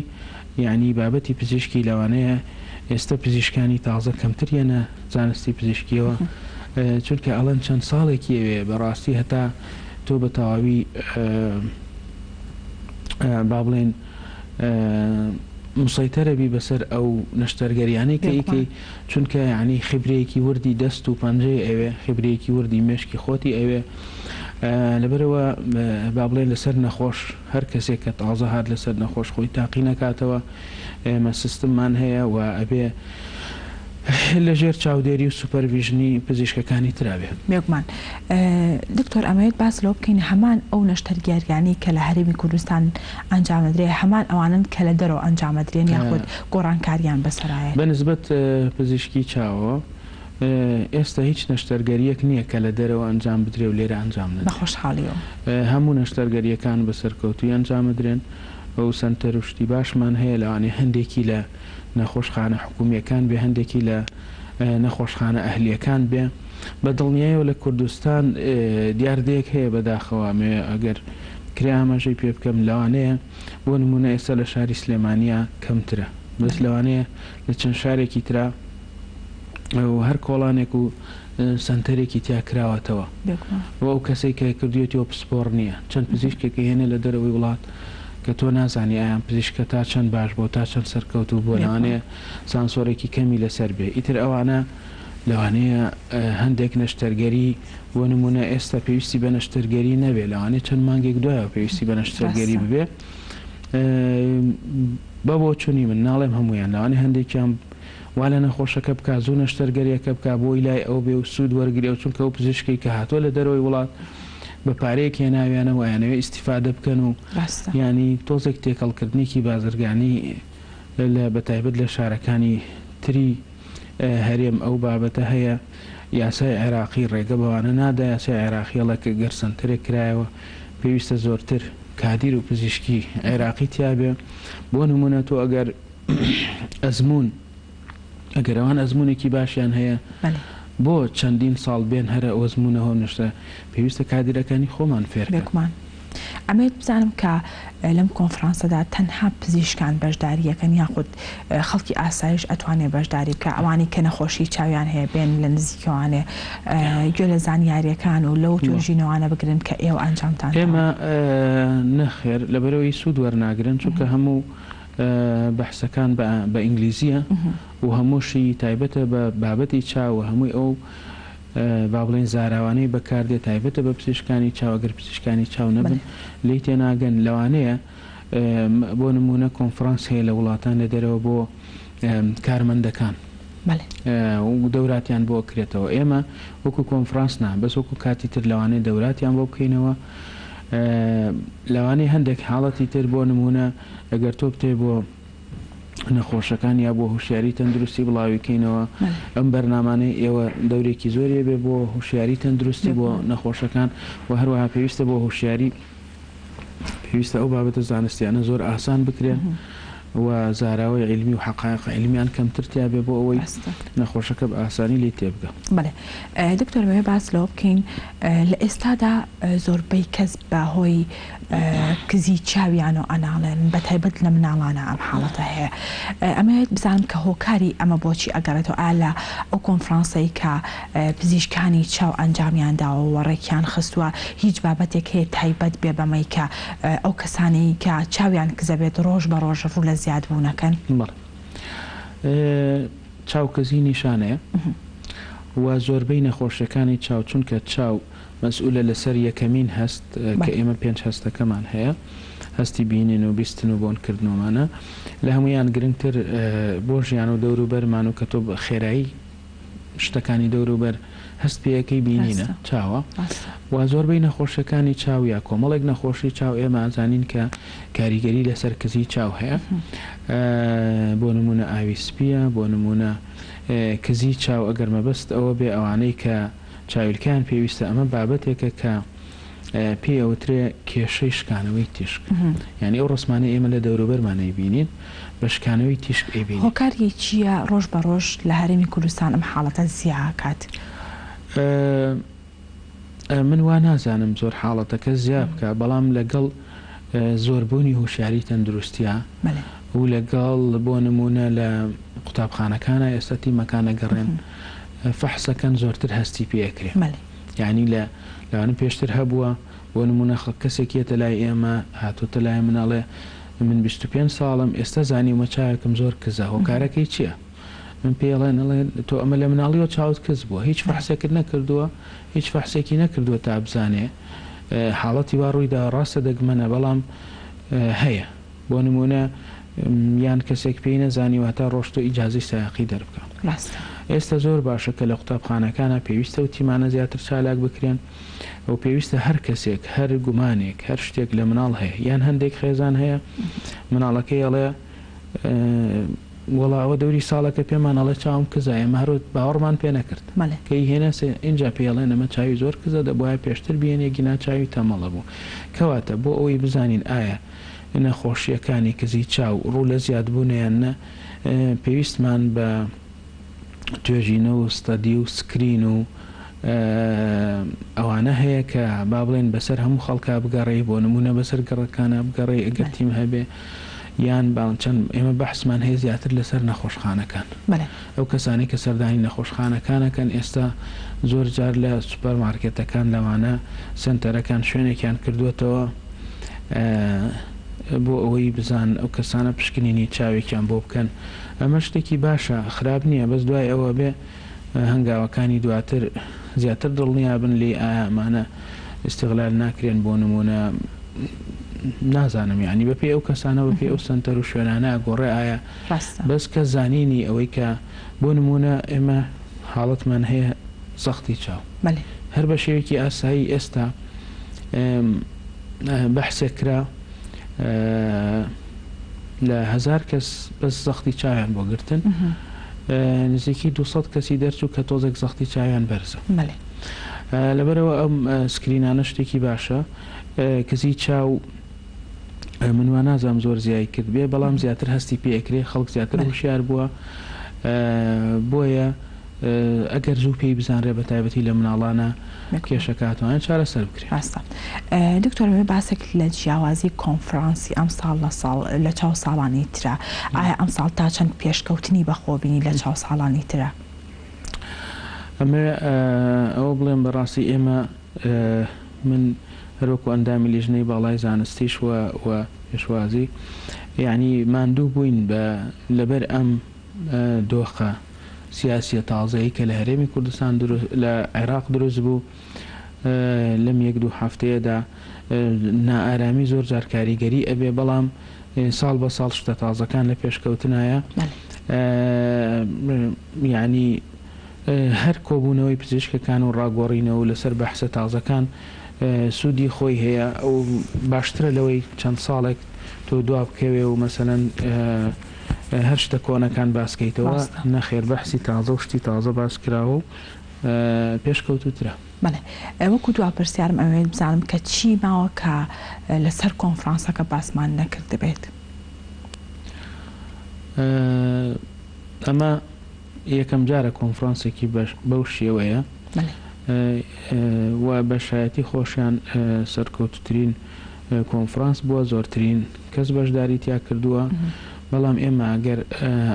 یعنی بابەتی پزیشکی لەوانەیە ئێستا پزیشکانی تازە کەمتریانە زانستی پزیشکیەوە چونکە ئەڵەن چەند ساڵێکی ئەوێ بەڕاستی هەتا تۆ بە تەواوی با بڵێن مسەیتەرەبی بەسەر ئەو نەشتەرگەریانەی کە ئیکەی چونکە یعنی خبرەیەکی وردی دەست و پەنجەی ئەوێ خبرەیەکی وردی مێشکی خۆتی ئەوێ لەبەرەوە با بڵێن لەسەر نەخۆش هەر کەسێک کە تازە هات لەسەر نەخۆش خۆی تاقی نەکاتەوە ئێمە سیستممان هەیە و ئەبێ لەژێر چاودێری و سوپەرڤیژنی پزیشکەکانی ترابێ. بێگومان دکتۆر ئەمەوێت باس لەوە بکەین هەمان ئەو نەشتەرگەریانی کە لە هەرێمی کوردستان ئەنجامەدرێ هەمان ئەوانن کە لە دەرەوە ئەنجامەدرێن یاخود گۆڕانکاریان بەسەرایە بەنسبەت پزیشکی چاوە ئێستا هیچ نەشتەرگەریەک نییە کە لە دەرەوە ئەنجام بدرێ و لێرە ئەنجام بە خۆشحاڵیەوە هەموو نەشتەرگەریەکان بەسەرکەوتوی ئەنجامەدرێن ئەو سنتەر و شتی باشمان هەیە لەوانێ هەندێکی لە نەخۆشخانە حکومیەکان بێ هەندێکی لە نەخۆشخانە ئەهلیەکان بێ بە دڵنیایەوە لە کوردستان دیاردەیەک هەیە بەداخەوە ئەگەر کرامەژەی پێ بکەم لەوانەیە بۆ نمونە ئێستا لە شاری سلێمانیا کەمترە بەس لەوانەیە لە چەند شارێکی ترا هەر کۆڵانێک و سنتەرێکی تیا کراوەتەوە و ئەو کەسێک کە کردوێتەوە پسپۆڕ نییە چەند پزیشکێکی هێنە لە دەرەوەی وڵات کە تۆ نازانی ئایان پزیشکە تا چەند باش بۆ تا چەند سەرکەوتو بۆ لەوانەیە سانسۆرێکی کەمی لەسەر بێ ئیتر ئەوانە لەوانەیە هەندێک نەشتەرگەری بۆ نمونە ئێستا پێویستی بە نەشتەرگەری نەبێ لەوانەیە چەند مانگێک دوایە پێویستی بە نەشتەرگەری ببێ بە بۆ چوونی من ناڵێم هەمویان لەوانەیە هەندێکیان وا لە نەخۆشەکە بکە زوو نەشتەرگەریەکە بکە بۆی لای ئەو بێ و سوود وەرگری ئەو چونکە ئەو پزیشکی کە هاتووە لە دەرەوەی وڵات بە پارەیەک هێناویانە وایانەوێ ئیسیفادە بکەن و ینی تۆزێک تێکەڵکردنێکی بازرگانی لە بەتایبەت لە شارەکانی تری هەرێم ئەو بابەتە هەیە یاسای عێراقی ڕێگە بەوانە نادا یاسای عێراقیەڵە کە گەرسەنترێک کرایەوە پێویستە زۆرتر کادیر و پزیشکی عێراقی تیابێ بۆ نمونە تۆ ئەگەر ئەزمون ئەگەر ئەوان ئەزمونێکی باشیان هەیە بۆ چەندین ساڵ بێن هەرە ئۆزمونەوە نشتە پێویستە کادیرەکانی خۆمان فێربێکمان ئەمێت بزانم کە لەم کۆنفرانسەدا تەنها پزیشکان بەشداریەکەن یاخود خەڵکی ئاسایش ئەتوانێت بەشداری بکە ئەوانی کە نەخۆشی چاویان هەیە بێن لە نزیکەوانێ گوێ لە زانیاریەکان و لەو توژینەوانە بگرن کە ئێوە ئەنجامتان ئێمە نەخێر لەبەرەوەی سوود وەرناگرن چونکە هەموو بەحسەکان بە ئینگلیزیە و هەمووشی تایبەتە بە بابەتی چاوە هەمووی ئەو با بڵێن زاراوانەی بەکاردێت تایبەتە بە پزیشکانی چاوەگەر پزیشکانی چاو نەبن لی تێناگەن لەوانەیە بۆ نمونە کۆنفرانس هەیە لە وڵاتان لە دەرەوە بۆ کارمەندەکان و دەوراتیان بۆ کرێتەوە ئێمە وەکو کۆنفرانس نا بەس وەکو کاتی تر لەوانەیە دەوراتیان بۆ بکەینەوە لەوانەیە هەندێک حاڵەتی تر بۆ نمونە ئەگەر تۆ بتێ بۆ نەخۆشەکان یا بۆ هوشیاری تەندروستی بڵاویکەینەوە ئەم بەرنامانەی ئێوە دەورێکی زۆریە بێ بۆ هوشیاری تەندروستی بۆ نەخۆشەکان و هەروەها پێویستە بۆ هوشیاری پێویستە ئەو بابەتە زانستیانە زۆر ئاسان بکرێن و زاراوەی علمی و حقایق علمیان کەمترتیا بێ بۆ ئەوەی نەخۆشەکە بە ئاسانی لی تێبگە. بەڵێ دکتۆر بەوێ باس لەوە بکەین لە ئێستادا زۆربەی کەس بەهۆی کزی چاویان و ئەناڵێن بە تایبەت لە مناڵانە ئەم حاڵەتە هەیە ئەمەوێت بزانم کە هۆکاری ئەمە بۆچی ئەگەڕێتەوە ئالا ئەو کۆنفرانسەی کە پزیشکانی چاو ئەنجامیانداوە وەڕێکیان خستووە هیچ بابەتێک هەیە تایبەت بێ بەمەی کە ئەو کەسانی کە چاویان کزەبێت ڕۆژ بە ڕۆژ ڕوو لە زیاد بوونەکەن چاوکەزی نیشانەیە و زۆربەی نەخۆشیەکانی چاو چونکە چاو مەسئولە لەسەر یەکەمین هەست کە ئێمە 5 هەستەکەمان هەیە هەستی بینین و بیستن و بۆنکردنەوەمانە لە هەمویان گرنگتر بۆ ژیان و دەوروبەرمان و کە تۆ خێرایی شتەکانی دەوروبەر هەست پێیەکەی بینینە چاوە و زۆربەی نەخۆشیەکانی چاو یا کۆمەڵێک نەخۆشی چاو ئێمە ئازانین کە کاریگەری لەسەر کزی چاو هەیە بۆ نمونە ئاویسپیە بۆ نمونە کزی چاو ئەگەر مەبەست ئەوە بێ ئەوانەی کە چاویلکان پێویستە ئەمە بابەتێکە کە پێی ئەوترێ کێشەی شکانەوەی تیشک یعنی ئەو ڕسمانە ئێمە لە دەوروبەرمانەی بینین بە شکانەوەی تیشک ئەبین. هۆکاری چییە ڕۆژ بە ڕۆژ لە هەرێمی کوردستان ئەم حاڵەتە زیاکات؟ من وا نازانم زۆر حاڵەتەکە زیاد بکە بەڵام لەگەڵ زۆربوونی هوشیاری تەندروستیە و لەگەڵ بۆ نمونە لە قوتابخانەکانە ئێستاتی مەکانە گەڕێن فەحسەکەن زۆرتر هەستی پێکرێ یعنی لەوانە پێشتر هەبووە بۆ نمونە کەسێکیەتە لای ئێمە هاتوتە لای مناڵێ من 25 ساڵم ئێستا زانیومە چاوێکم زۆر کزە هۆکارەکەی چییە؟ من پێڵێن تۆ ئەمە لە مناڵیەوە چاوت کەس بووە هیچ فەحسێکت نەکردووە هیچ فەحسێکی نەکردووە تا بزانێ حاڵەتی وا ڕوویدا ڕاستە دەگمەنە بەڵام هەیە بۆ نمونە یان کەسێک پێی نەزانیوە تا ڕۆشتۆ ئیجازەی سایقی دەربکە. ئێستا زۆر باشە کە لە قوتابخانەکانە پێویستە و تیمانە زیاتر چالاک بکرێن و پێویستە هەر کەسێک هەر گومانێک هەر شتێک لە مناڵ هەیە یان هەندێک خێزان هەیە مناڵەکەی ئەڵێ وەڵاوە دەوری ساڵەکە پێمان ئەڵێ چاوم کزایە مارۆت باوەڕمان پێ نەکرد کەی هێنە اینجا پێڵێن ئەمە چاوی زۆر کزە دەبواە پێشتر بێنێکی ناچاوی تەمەڵە بوو کەواتە بۆ ئەوەی بزانین ئایا نەخۆشیەکانی کزی چاو ڕوو لە زیاد بوونیان نە پێویستمان بە توێژینە و ستەدی و سکرین و ئەوانە هەیە کە با بڵێن بەسەر هەموو خەڵکا بگەڕێ بۆ نمونە بەسەر گەڕەکانە بگەڕێ ئەگەر تیم هەبێ یان باڵچەند ئێمە بەحسمان هەیە زیاتر لەسەر نەخۆشخانەکان ئەو کەسانی کە سەردانی نەخۆشخانەکانەکەن ئێستا زۆر جار لە سوپەرمارکێتەکان لەوانە سنتەرەکان شوێنێکیان کردوێتەوە بۆ ئەوەی بزان ئەو کەسانە پشکنینی چاوێکیان بۆ بکەن. ئەمە شتێکی باشە، خراپ نییە، بەس دوای ئەوە بێ هەنگاوەکانی دواتر زیاتر دڵنیا بن لێ ئایا ئەمانە استیغلال ناکرێن بۆ نمونە نازانم یعنی بەپێ ئەو کەسانە بەپێ ئەو سنتەر و شوێنانە گۆڕێ ئایا بەس کە زانینی ئەوەی کە بۆ نمونە ئێمە حاڵەتمان هەیە زەختی چاو هەر بە شێوەیەکی ئاسایی ئێستا بەحسێکرا لە 1000 کەس بەس زەختی چاویان بۆ گرتن نزیکی 200 کەسی دەرچوو کە تۆزێک زەختی چاویان بەرزە. لەبەرەوە ئەم سکرینانە شتێکی باشە. کەسی چاو منوان نازام زۆر زیای کرد بێ بەڵام زیاتر هەستی پێکرێ خەڵک زیاتر هوشیار بووە بۆیە ئەگەر زوو پێی بزانرێ بە تایبەتی لە مناڵانە کێشەکاتوانە چارەسەر بکرێت. دکتۆر باسێک لە جیاوازی کۆنفرانسی ئەم ساڵ لە چاو ساڵانی ترە ئایا ئەم ساڵ تا چەند پێشکەوتنی بەخۆبینی لە چاو ساڵانی ترە؟ ئەمە ئەوە بڵێم بەڕاستی ئێمە من هەروەکو ئەندامی لیژنەی باڵای زانستیش و پێشوازی یعنی ماندوو بووین لەبەر ئەم دۆخە سیاسیە تازەیە کە لە هەرێمی کوردستان لە عێراق دروست بوو لەم 1-2 هەفتەیەدا نائارامی زۆر جار کاریگەری ئەبێ بەڵام ساڵ بە ساڵ شتە تازەکان لە پێشکەوتنایە یعنی هەر کۆبوونەوەی پزیشکەکان و ڕاگۆڕینەوە لەسەر بەحسە تازەکان سوودی خۆی هەیە ئەو باشترە لەوەی چەند ساڵێک تۆ دوا بکەوێ و مەسەلەن هەر شتە کۆنەکان باسکەیتەوە نەخێر بەحسی تازە و شتی تازە باس کراوە و پێشکەوتوترە. وەکو دوا پرسیارم ئەوێت بزانم کە چی ماوە کە لەسەر کۆنفرانسەکە باسمان نەکرد دەبێت؟ ئەمە یەکەم جارە کۆنفرانسێکی بەو شێوەیە و بە شایەتی خۆشیان سەرکەوتوترین کۆنفرانس بووە، زۆرترین کەس بەشداری تیا کردووە بەڵام ئێمە ئەگەر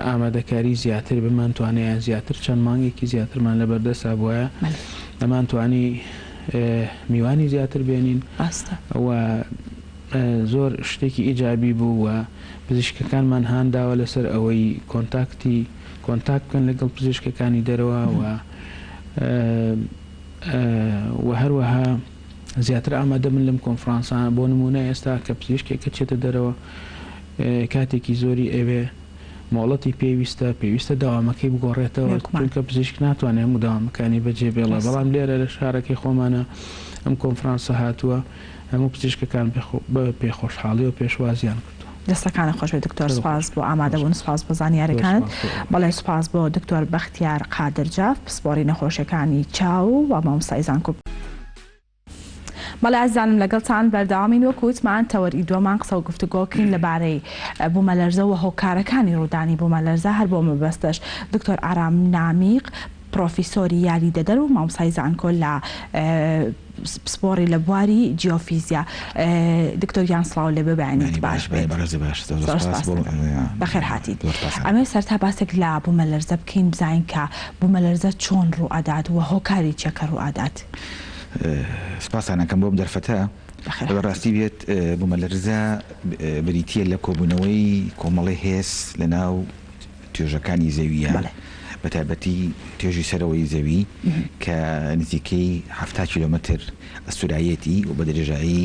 ئامادەکاری زیاتر بمانتوانەیە زیاتر چەند مانگێکی زیاترمان لە بەردەسا بووە ئەمانتوانی میوانی زیاتر بێنین و زۆر شتێکی ئیجابی بوو و پزیشکەکانمان هانداوە لەسەر ئەوەی کۆنتاک بکەن لەگەڵ پزیشکەکانی دەرەوە و هەروەها زیاتر ئامادە من لەم کۆنفرانسانە بۆ نمونە ئێستا کە پزیشکێکە چێتە دەرەوە کاتێکی زۆری ئەوێ مۆڵەتی پێویستە داوامەکەی بگۆڕێتەوە چونکە پزیشک ناتوانێت هەموو داوامەکانی بەجێ بێڵە بەڵام لێرە لە شارەکەی خۆمانە ئەم کۆنفرانسە هاتووە هەموو پزیشکەکان پێخۆشحاڵی و پێشوازیان کردووە. دەستەکانە خۆش بێت دکتۆر، سپاس بۆ ئامادەبوون، سپاس بۆ زانیاریەکانت. بەڵێ سپاس بۆ دکتۆر بەختیار قادرجاف پسپۆڕی نەخۆشیەکانی چاو و مامۆستای زانکۆ. بەڵێ ئازانم لەگەڵتان بەردەوامین وەکوتمان تەوەری دووەمان قسە و گفتوگۆکین لەبارەی بوومەلەرزە و هۆکارەکانی ڕوودانی بوومەلەرزە هەر بۆ مەبەستەش دکتۆر ئارام نامیق پرۆفیسۆری یاری دەدەر و مامۆستای زانکۆ لە پسپۆڕی لە بواری جیۆفیزیا. دکتۆریان سڵاو لێ ببینیت باش بێت. بەخێر هاتیت. ئەمێ سەرتا باسێک لە بوومەلەرزە بکەین بزانین کە بوومەلەرزە چۆن ڕوئەدات و هۆکاری چێکە ڕوئەدات. سپاسانەکەم بۆم دەرفەتە بەڕاستی بێت بوومەلەرزە بریتیە لە کۆبوونەوەی کۆمەڵی هێز لە ناو توێژەکانی زەویە بە تایبەتی توێژی سەرەوەی زەوی کە نزیکەی 70 کیلۆمەتر ئەستورایەتی و بە درێژایی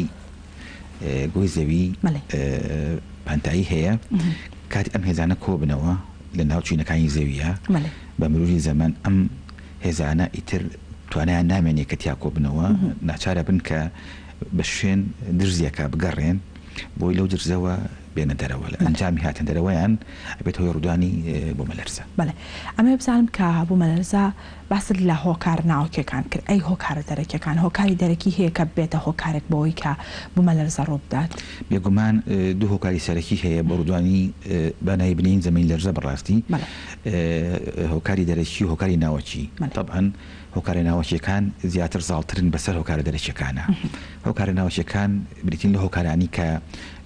گۆی زەوی پانتایی هەیە. کاتی ئەم هێزانە کۆبنەوە لە ناوچینەکانی زەویە بە مروری زەمان ئەم هێزانە ئیتر توانیان نامێنێت کە تیا کۆبنەوە ناچارە بن کە بە شوێن درزیەکە بگەڕێن بۆی لەو درزەوە بێنە دەرەوە لە ئەنجامی هاتن دەرەوەیان ئەبێت هۆی ڕوودانی بوومەلەرزە. بەڵێ ئەمێ بزانم کە بوومەلەرزە باست لە هۆکار ناوکیەکان کرد. ئەی هۆکارە دەرەکیەکان هۆکاری دەرەکی هەیە کە بێتە هۆکارێک بەوەی کە بوومەلەرزە ڕوو بدات؟ بێگومان دوو هۆکاری سەرەکی هەیە بە ڕوودانی بەنای بنین زەمین لەرزە بەڕاستی هۆکاری دەرەکی و هۆکاری ناوەکی. طبعاً هۆکاری ناوەکیەکان زیاتر زاڵترن بەسەر هۆکارە دەرەکیەکانە. هۆکارە ناوەکیەکان بریتین لە هۆکارانی کە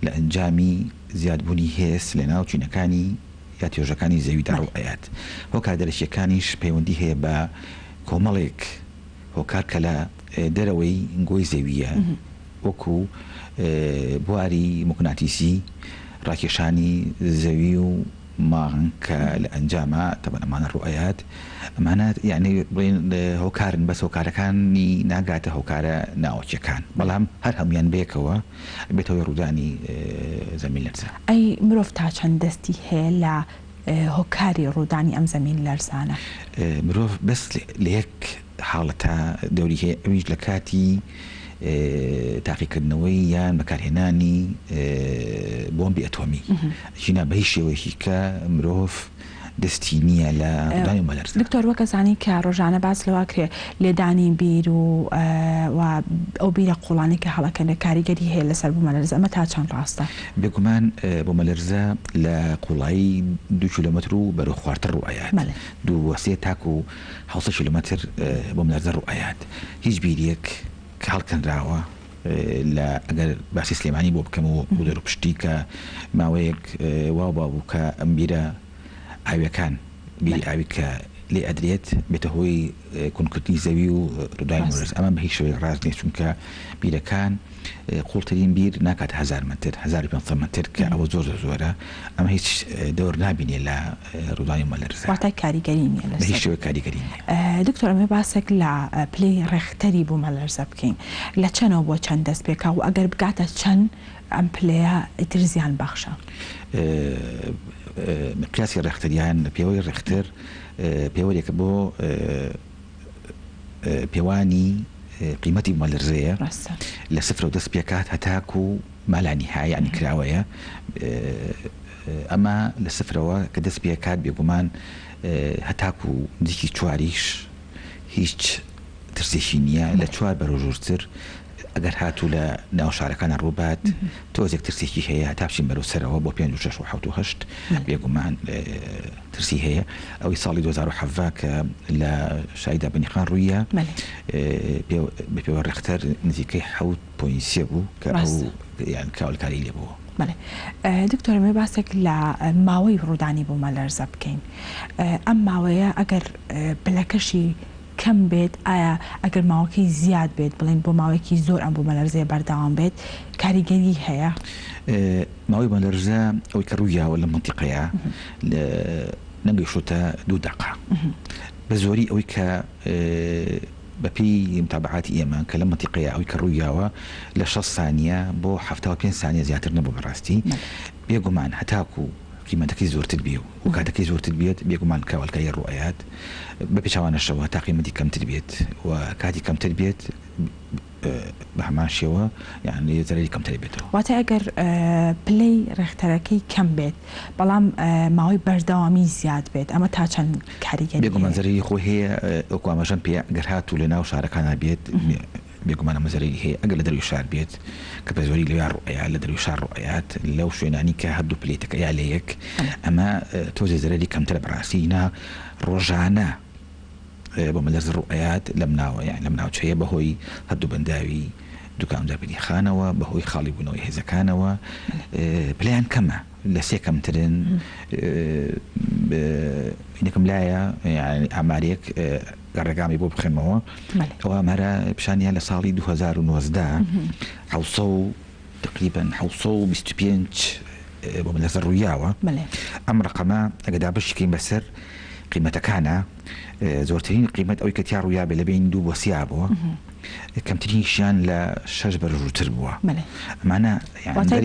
لە ئەنجامی زیادبوونی هێز لە ناو چینەکانی یا توێژەکانی زەویدا ڕوئەیات هۆکار دەرەشیەکانیش پەیوەندی هەیە بە کۆمەڵێک هۆکار کە لە دەرەوەی گۆی زەویە وەکو بواری مقناطیسی ڕاکێشانی زەوی و ماغن کە لە ئەنجامە تەبەن ئەمانە ڕوئەیات ئەمانە یعنی بڵێن هۆکارن بەس هۆکارەکانی ناگاتە هۆکارە ناوچەکان بەڵام هەر هەمویان بێکەوە بێتەوەی ڕوودانی زەمین لەرزە. ئەی مرۆڤ تا چەند دەستی هەیە لە هۆکاری ڕوودانی ئەم زەمین لەرزانە؟ مرۆڤ بەس لە یەک حاڵەتە دەوری هەیە ئەویش لە کاتی تاقیکردنەوەی یان بەکارهێنانی بۆمبی ئەتۆمی ژینا بە هیچ شێوەیەکی کە مرۆڤ دەستی نییە لە ڕوودانی مەلەرزە. دکتۆر وەکە زانی کە ڕۆژانە باس لەوا کرێ لێدانی بیر و ئەو بیرە قوڵانی کە هەڵەکەن کاریگەری هەیە لەسەر بوومەلەرزە ئەمە تا چەند ڕاستە؟ بێگومان بوومەلەرزە لە قوڵایی 2 کیلۆمەتر و بەرەو خواردتر ڕوئەیات 2 تاکو 600 کیلۆمەتر بوومەلەرزە ڕوئەیات هیچ بیرێک کە هەڵکەنراوە لە ئەگەر باسی سلێمانی بۆ بکەمەوە بۆ دەروپشتی کە ماوەیەک وا بابوو کە ئەم بیرە ئاویەکان بیری ئاوی کە لێ ئەدرێت بێتە هۆی کونکردنی زەوی و ڕوودانی مەلەرز ئەمە بە هیچ شێوەیەک ڕاست نییە چونکە بیرەکان قوڵترین بیر ناکات 1000 متر 1500 متر کە ئەوە زۆر زۆرە ئەمە هیچ دەور نابینێ لە ڕوودانی مەلەرزە واتای کاریگەری نییە بە هیچ شێوەیەک کاریگەری نییە. دکتۆر ئەمە باسێک لە پلەی ڕێختەری بوومەلەرزە بکەین لە چەنەوە بۆ چەند دەست پێکا و ئەگەر بگاتە چەند ئەم پلەیە ئیتر زیان بەخشە؟ مقیاسی ڕێختەریان پێوەی ڕێختەر پێوەیەکە بۆ پێوانی قیمەتی مەلەرزەیە لە سفر و دەست پێکات هەتاکو مالانی هایانی کراوەیە ئەمە لە سفرەوە کە دەست پێکات بێگومان هەتاکو دیکی چواریش هیچ ترسێکی نییە لە 4 بەرەو ئەگەر هاتوو لە ناو شارەکانە ڕووبات تۆزێک ترسێکی هەیە تاپشین بەرەو سەرەوە بۆ 5 6 7 8 بێگومان ترسی هەیە ئەوی ساڵی 2007 کە لە شایدا بنیخان ڕوویە بە پێوە ڕێختەر نزیکەی 7.3 بوو کە ئەو یان کاولکاری لێ بووە. دکتۆر مێ باسێک لە ماوەی ڕوودانی بوومەلەرزە بکەین ئەم ماوەیە ئەگەر بلەکەشی کەم بێت ئایا ئەگەر ماوەکەی زیاد بێت بڵین بۆ ماوەیەکی زۆر ئەم بوومەلەرزەیە بەردەوام بێت کاریگەری هەیە؟ ماوەی مەلەرزە ئەوەی کە ڕوویاوە لە منتیقەیە نەگەیشتە 2 دقە بە زۆری ئەوەی کە بەپی متابعاتی ئێمە کە لە منتیقەیە ئەوەی کە ڕوویاوە لە 6 سانیە بۆ 75 سانیە زیاتر نەبوو بەڕاستی بێگومان هەتاکو قیمەتەکەی زۆرتر بێ و کاتەکەی زۆرتر بێت بێگومان کاولکاری ڕوئەیات بە پێچوانەشەوە تا قیمەتی کەمتر بێت و کاتی کەمتر بێت بە هەمان شێوە یعنی زەرەری کەمتر بێتەوە. واتە ئەگەر پلەی ڕێختەرەکەی کەم بێت بەڵام ماوەی بەردەوامی زیاد بێت ئەمە تا چەند کاریگەری بێگومان زەرەری خۆ هەیە ئەوکو ئاماژەم پێ ئەگەر هاتوو لە ناو شارەکانە بێت بێگومان ئەمە زەرەری هەیە ئەگەر لە دەروی شار بێت کە بە زۆری لەوێ ڕوئەیات لە دەروی شار ڕوئەیات لەو شوێنانی کە هەردوو پلێتەکە یا لە یەک ئەمە تۆزێ زەرەری کەمترە بەڕاستینا ڕۆژانە بۆ مەلەرزە ڕوئەیات لەم ناوە یان لەم ناوچەیە بەهۆی هەردوو بەنداوی دوکاندا بنیخانەوە بەهۆی خاڵی بوونەوەی هێزەکانەوە پلەیان کەمە لە 3 کەمترن یەکەم لایە ئامارێک گەڕێگامی بۆ بخێمەوە ئەوە ئامارە پیشانیان لە ساڵی 2019 تقریبا 725 بۆ مەلەرزە ڕوویاوە ئەم ڕقەمە ئەگەدا بشکەین بەسەر قیمەتەکانە زۆرترین قیمەت ئەوی کە تیا ڕوویا بێ لە بین 2 بۆ 3 بووە کەمترینیشیان لە 6 بەرەژووتر بووە ئەمانە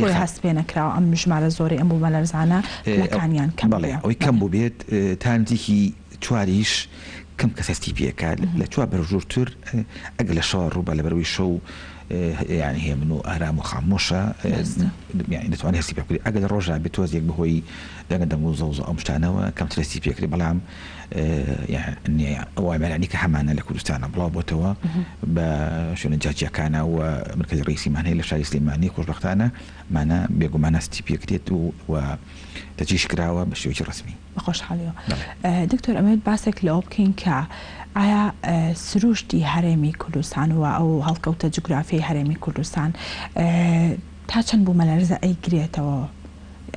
بۆی هەست پێ نەکراوە ئەم ژمارە زۆری ئەم بوومەلەرزانە پلەکانیان کەم بەڵێ ئەوەی کەم بوو بێت تا نزیکی 4 کەم کەس هەستی پێکات لە 4 بەرەژووتر ئەگەر لە شەوە ڕووبە لە بەرەوەی شەو یعنی هەیە من و ئارام و خامۆشە دەتوانێت هەستی پێکردی ئەگەر لە ڕۆژە بێت تۆزێک بەهۆی دەنگەدەم و زەوز ئەم شتانەوە کەمتر هەستی پێکردی بەڵام ئەوە مەرانی کە هەمانە لە کوردستانە بڵاو بۆتەوە بە شوێنە جاجیەکانە و مرکزی ڕئیسیمان هەیە لە شاری سلێمانی خۆشبەختانە مانە بێگومان هەستی پێکرێت و تەجیش کراوە بە شێوەیەکی ڕسمی. بەخۆشحاڵیەوە دکتۆر ئەمەوێت باسێک لەوە بکەین کە ئایا سروشتی هەرێمی کوردستان و ئەو هەڵکەوتە جوگرافیای هەرێمی کوردستان تا چەند بوومەلەرزە ئەیگرێتەوە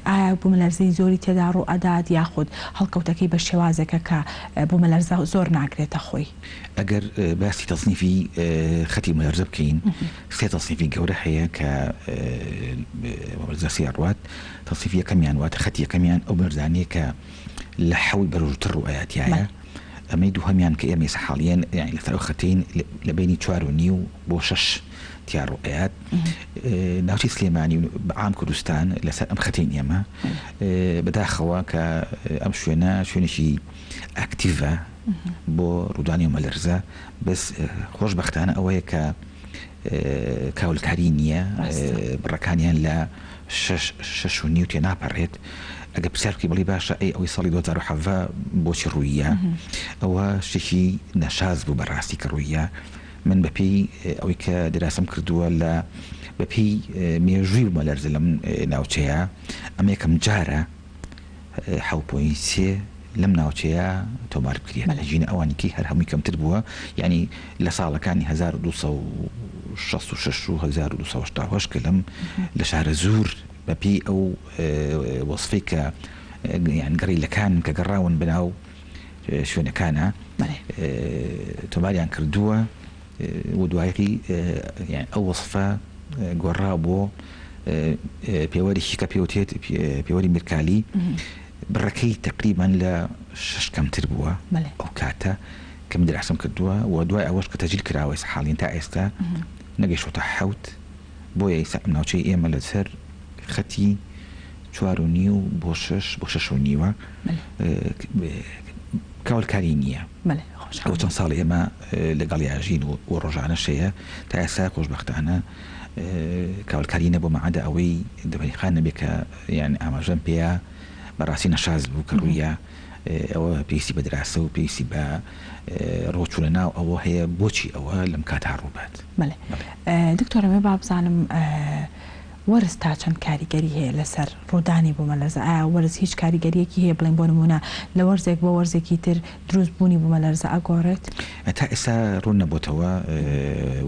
ئایا بوومەلەرزەی زۆری تێدا ڕوو ئەدات یاخود هەڵکەوتەکەی بە شێوازێکە کە بوومەلەرزە زۆر ناگرێتە خۆی. ئەگەر باسی تەصنیفی خەتی مەلەرزە بکەین سێ تەصنیفی گەورە هەیە کە مەلەرزە ڕوات. تەصنیفی یەکەمیان واتە خەتی یەکەمیان ئەو مەلەرزانەیە کە لە حەوت بەرەوتر ڕوئایەتیایە. ئەمەی دووهەمیان کە ئێمە حاڵیان یعنی لەسەر ئەو خەتین لە بینی 4.5 بۆ 6 تیا ڕوئایەت ناوچەی سلێمانی عام کوردستان لەسەر ئەم خەتین ئێمە بەداخەوە کە ئەم شوێنێکی ئاکتیڤە بۆ ڕوودانی و مەلەرزە بەس خۆشبەختانە ئەوەیە کە کاولکاری نییە بڕەکانیان لە 6.5 تێ ناپەڕێت. ئەگە پرسیارکی بڵی باشە ئەوەی ساڵی 2017 بۆچی ڕوویە ئەوە شتێکی نەشاز بوو بەڕاستی کە ڕوویە. من بەپێی ئەوەی کە دەراسم کردووە لە بەپێی مێژووی مەلەرزە لەم ناوچەیە ئەمە یەکەم جارە 7.3 لەم ناوچەیە تۆمار بکرێت ژینە ئەوانیکی هەر هەمووی کەمتر بووە یعنی لە ساڵەکانی 1266 و 1270 کە لەم لە شارە زوور بەپێی ئەو وەسفەی کە گەڕیلەکان کە گەڕاون بناو شوێنەکانە تۆماریان کردووە و دوایقی ئەو وەسفە گۆڕا بۆ پێوەریشی کە پێوتێت پێوەری میرکالی بڕەکەی تقریبان لە 6 کەمتر بووە ئەو کاتە کە من دراسم کردووە و دوای ئەوەش کە تەجیل کراوە حاڵین تا ئێستا نەگەیشتوتە حەوت بۆیە ئێستا ئەم ناوچەی ئێمە لەسەر خەتی 4.5 بۆ 6 بۆ 6.5 کاولکاری نییە. ئەو چەند ساڵ ئێمە لەگەڵ یاژین و ڕۆژانەشەیە تا ئێستا خۆشبەختانە کاولکاری نەبوو مەعادە ئەوەی دەبەریخان نەبێت کە یان ئاماژەم پێە بەڕاستی نەشاز بوو کە ڕوویە ئەوە پێویستی بە دراسە و پێویستی بە ڕۆچوونە ناو ئەوە هەیە بۆچی ئەوە لەم کاتا ڕووبات. دکتۆرەمێ با بزانم وەرز تا چەند کاریگەری هەیە لەسەر ڕوودانی بوومەلەرزە ئایا وەرز هیچ کاریگەریەکی هەیە بڵێن بۆ نمونە لە وەرزێک بۆ وەرزێکی تر دروست بوونی بوومەلەرزە ئەگۆڕێت تا ئێستا ڕوون نەبووتەوە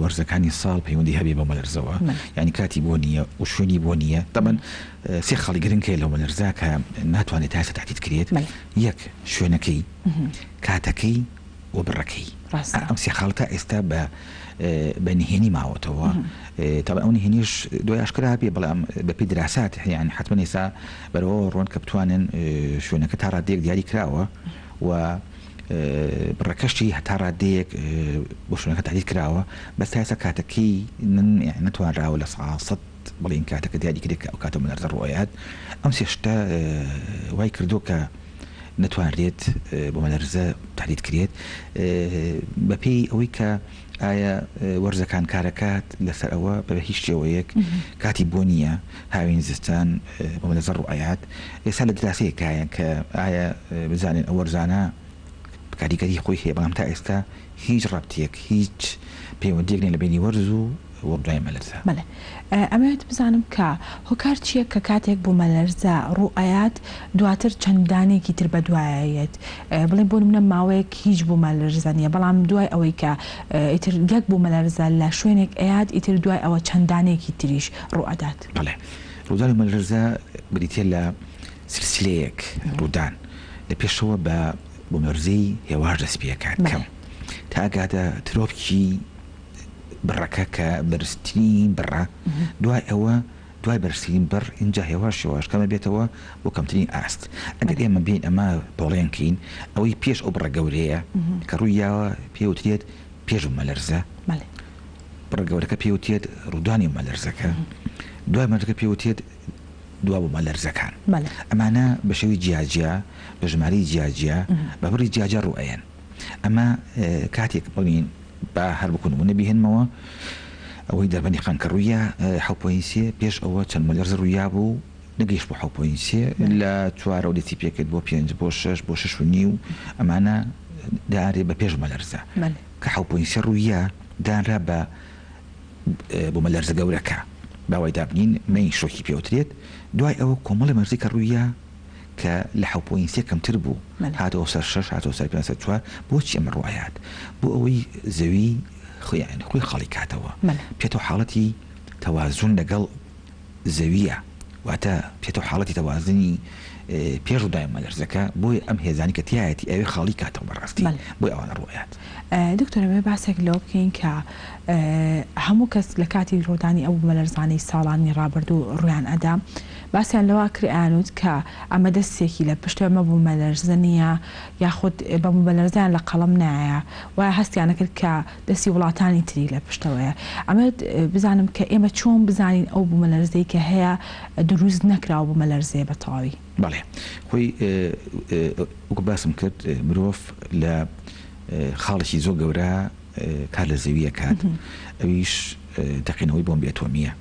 وەرزەکانی ساڵ پەیوەندی هەبێ بۆ مەلەرزەوە ینی کاتی بۆ نییە و شوێنی بۆ نییە دەبن سێ خەڵی گرنگ هەیە لەو مەلەرزە کە ناتوانێت تا ئێستا تاکید کرێت یەک شوێنەکەی کاتەکەی و بڕەکەی ئەم سێ خاڵ تا ئێستا بە نهێنی ماوەتەوە طبعا ئەو نهێنیش دوای ئاشکرا بێ بەڵام بەپێی دراسات یعنی حتمما ئێستا بەرەوە ڕۆن کە بتوانن شوێنەکە تا ڕادەیەک دیاری کراوە و بڕەکەشتی هەتا ڕادەیەک بۆ شوێنەکە تعدیل کراوە بەس تا ئێستا کاتەکەی نەتوانراوە لە 100 بڵێن کاتەکە دیاری کرێت کە ئەو کاتە مەلەرزە ڕوئایەت ئەم سێ شتە وای کردو کە نەتوانرێت بۆ مەلەرزە تعدیل کرێت بەپێی ئەوەی کە ئایا وەرزەکان کارەکات لەسەر ئەوە بە هیچ شێوەیەک کاتی بۆ نییە هاوین زستان بۆ مەلەرزە ڕوئایەت ئێستا لە دراسەیەکایە کە ئایا بزانین ئەو وەرزانە کاریگەری خۆی هەیە بەڵام تا ئێستا هیچ ڕابطەیەک هیچ پەیوەندیەک نێ لە بینی وەرز و وەڕدوای مەلەرزە. ئەمەوێت بزانم کە هۆکار چییە کە کاتێک بۆ مەلەرزە ڕوئایەت دواتر چەندانێکی تر بە دوایەت بڵێن بۆ نمونە ماوەیەک هیچ بۆ مەلەرزە نیە بەڵام دوای ئەوەی کە ئیتر یەک بۆ مەلەرزە لە شوێنێک ئەیات ئیتر دوای ئەوە چەندانێکی تریش ڕوئەدات. ڕوودانی مەلەرزە بریتە لە سلسلەیەک ڕوودان لە پێشەوە بۆ مەلەرزەی هێواش دەست پێکات کەم تا ئەگاتە ترۆپکی بڕەکە کە بەرزترین بڕە دوای ئەوە دوای بەرزترین بڕ اینجا هێواش کەمە بێتەوە بۆ کەمترین ئاست ئەگەر ئێمە بین ئەمە پۆڵێنکەین ئەوەی پێش ئەو بڕە گەورەیە کە ڕوویاوە پێوترێت پێش مەلەرزە بڕە گەورەکە پێوتێت ڕوودانی مەلەرزەکە دوای مەلەرزەکە پێوتێت دوا بۆ مەلەرزەکان ئەمانە بە شێوی جیاجیا بە ژمارەی جیاجیا بە بڕی جیاجیا ڕوئەیەن ئەمە کاتێک بڵین با هەر بکون و نەبیهێنمەوە ئەوەی دەربەنی خانکە ڕوویە 7.3 پێش ئەوە چەند مەلەرزە ڕوویا بوو نەگەیشت بۆ 7.3 لە 4 دەستی پێکرد بۆ 5 بۆ 6 بۆ 6.5 ئەمانە دارێ بە پێش مەلەرزە کە 7.3 ڕوویە دانرا بۆ مەلەرزە گەورەکە باوای دابنین مەی شۆکی پێوترێت دوای ئەوە کۆمەڵی مەرزی کە ڕوویە کە لە 7.3 کەمتر بوو هاتەوە سەر 6 هاتەوە سەر 5 بۆچی ئەمە ڕوئایەت بۆ ئەوەی زەوی خۆی خەڵی کاتەوە پێێتەوە حاڵەتی تەوازون لەگەڵ زەویە و واتە پێێتەوە حاڵەتی تەوازنی پێش و دایم مەلەرزەکە بۆی ئەم هێزانی کە تایەتی ئەوێ خاڵی کاتەوە بەڕاستی بۆی ئەوانە ڕۆیات. دکتۆرەوێ باسێک لەو بکەین کە هەموو کەس لە کاتی ڕۆدانی ئەو مەلەرزانی ساڵانی ڕابردوو ڕویان ئەدا باسییان لەوا کریانوت کە ئەمە دەستێکی لە پشتەمە بوو مەلەرزنیە یاخود بە مەلەرزیان لە قەڵم نایە وایە هەستیانە کرد کە دەستی وڵاتانی تری لە پشتەوەیە. ئەمە بزانم کە ئێمە چۆن بزانین ئەو بوو مەلەرزەی کە هەیە دروست نەکراوە بوو مەلەرزێ بە تەواوی. بەڵێ خۆی وەکو باسم کرد مرۆڤ لە خاڵێکی زۆر گەورە کار لە زەویە کات ئەویش تەقینەوەی بۆمبی ئەتۆمیە.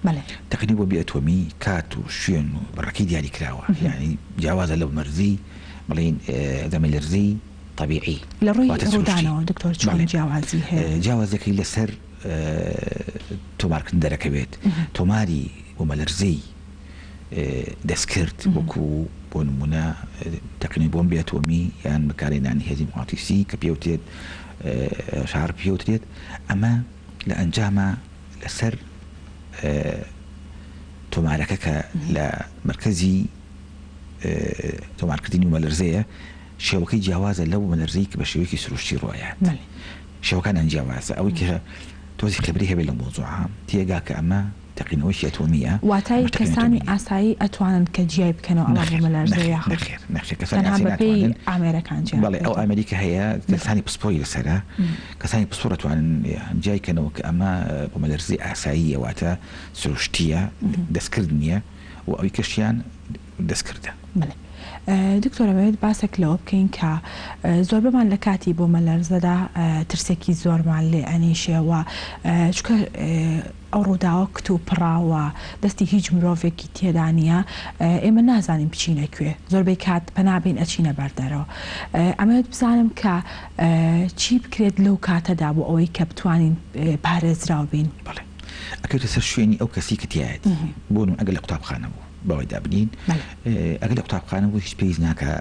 تەقینی بۆمبی ئەتۆمی کات و شوێن و بەڕەکەی دیاری کراوە یعنی جیاوازە لەو مەرزی بڵین دەمەلەرزی طبیعی لە ڕووی ڕوودانەوە دکتۆر چۆن جیاوازی هەیە؟ جیاوازەکەی لەسەر تۆمارکردن دەرەکەوێت تۆماری بۆمەلەرزەی دەستکرد وەکو بۆ نمونە تەقینی بۆمبی ئەتۆمی یان بەکارهێنانی هێزی مغناطیسی کە پێوتێت شار پێوترێت ئەمە لە ئەنجامە لەسەر تۆمارەکە کە لە مرکزی تۆمارکردنی و مەلەرزەیە شێوەکەی جیاوازە لەو مەلەرزەی کە بە شێوەیەکی سروشتی ڕۆیات شێوەکان ئەنجیاوازە ئەوەی کە تۆزی خبری هەبێت لە مۆزوعە تێگا کە ئەمە تەقینەوەی ئەتۆمیە واتای کەسانی ئاسایی ئەتوانن کە جیای بکەنەوە ئەڵە مەلەرزەیە کەسانی ئامێرەکان بەڵێ ئەو ئەمریکا هەیە کەسانی پسپۆی لەسەرە کەسانی پسپۆ دەتوانن جیای کەنەوە کە ئەمە بۆ مەلەرزەی ئاسایی ئەواتە سروشتیە دەستکرد نییە و ئەوی کەشیان دەستکردە. دکتۆرەوێت باسێک لەوە بکەین کە زۆر بمان لە کاتی بۆ مەلەرزەدا ترسێکی زۆرمان لێ ئەنیشەوە چکە ئەو ڕووداوە کت و پڕاوە دەستی هیچ مرۆڤێکی تێدا نیە ئێمە نازانین بچینەکوێ زۆربەی کات پەنابین ئەچینە بەردەرەوە. ئەمەوێت بزانم کە چی بکرێت لەو کاتەدا بۆ ئەوەی کە بتوانین پارێزراو بین. بەڵێ ئەکەوتە سەر شوێنی ئەو کەسی کە تایەتی بۆ ئەگەر لە قوتابخانە بوو بەوەی دابنین ئەگەر لە قوتابخانە بوو هیچ پێویست ناکە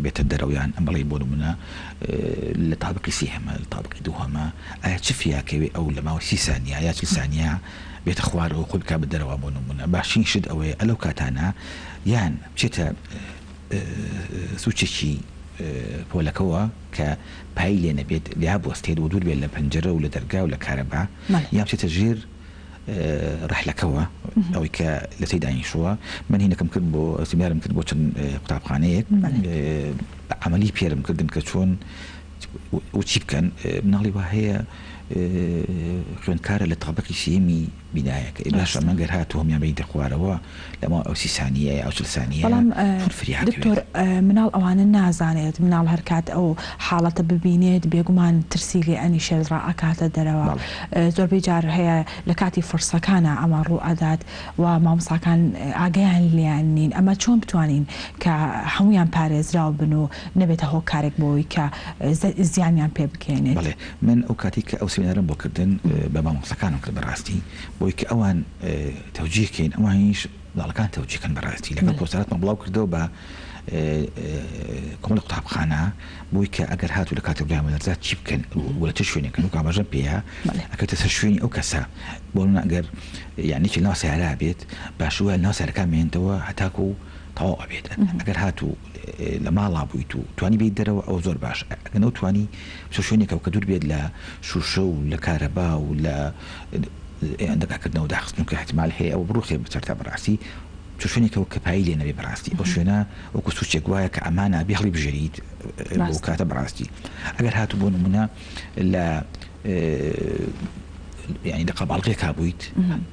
بێتە دەرەوەیان ئەم بەڵێ بۆ نمونە لە تابقی سێهەمە لە تابقی دووهەمە ئایا چ فیاکەوێ ئەو لە ماوەی 30 سانیا یا 40 سانیا بێتە خوارەوە خۆی بکات بەدەرەوە بۆ نمونە باشین شت ئەوەیە ئەلەو کاتانە یان بچێتە سوچێکی پۆلەکەوە کە پای لێ نەبێت لیا بوەستێت و دوور بێت لە پەنجەرە و لە دەرگا و لە کارەبا یا بچێتە ژێر ڕحلەکەەوە ئەوەی کە لە سی دانیشتووە من هینەکەم کرد بۆ سیمینارم کرد بۆ چەند قوتابخانەیەک عملی پێرم کردن کە چۆن چی بکەن مناڵی وا هەیە خوێندکارە لە تابقی سێمی بینایەکە باش ئەمەگەر هاتووە هەمیان بەیتە خوارەوە لەما ئەو 30 سانیە یا 40 سانیە دکتۆر مناڵ ئەوانە نازانێت مناڵ هەرکات ئەو حاڵەتە ببینێت بێگومان ترسی لێ ئەنیشە ڕائەکاتە دەرەوە زۆربەی جار هەیە لە کاتی فرسەکانە ئەمە ڕوو ئەدات و مامۆستاکان ئاگەیان لیان نین ئەمە چۆن بتوانین کە هەمویان پارێزراو بن و نەبێتە هۆکارێک بۆەوەی کە زیانیان پێ بکەێنێت. بەڵێ من ئەو کاتی کە ئەو سیمینارم بۆ کردن بە مامۆستاکانم کرد بەڕاستی بۆی کە ئەوان تەوجیهکەین ئەوانیش منداڵەکان تەوجیهکەن بەڕاستی لەگەڵ پۆستەراتمان بڵاو کردەوە بە کۆمەڵی قوتابخانە بۆی کە ئەگەر هاتوو لە کاتی برای مەلەرزە چی بکەن و لە چه شوێنێکن و کامەژەم پێەیە ئەکەوتە سەر شوێنی ئەو کەسە بۆ ئەگەر یانێکی ناو سیارا بێت باشوە ناو سیارەکان مێنێتەوە هەتاکو و تەواو ئەبێت ئەگەر هاتوو لە ماڵا بوویت و توانی بیت دەرەوە ئەو زۆر باش ئەگەنەوە توانی شوێنێکە کە دوور بێت لە شوشە و لە کارەبا و لە ئەندەکاکردنەوە داخستن کە احتمال هەیە ئەو بڕوخێ بچەرتا بەڕاستی شوێنێکەوە کە پایی لێ نەبێ بەڕاستی ئەو شوێنە وەکو سوچێک وایە کە ئەمانە بێخڵی بژێریت بۆ کاتە بەڕاستی ئەگەر هاتوو بۆ نمونە لە یعنی لە قەباڵغێکا بوویت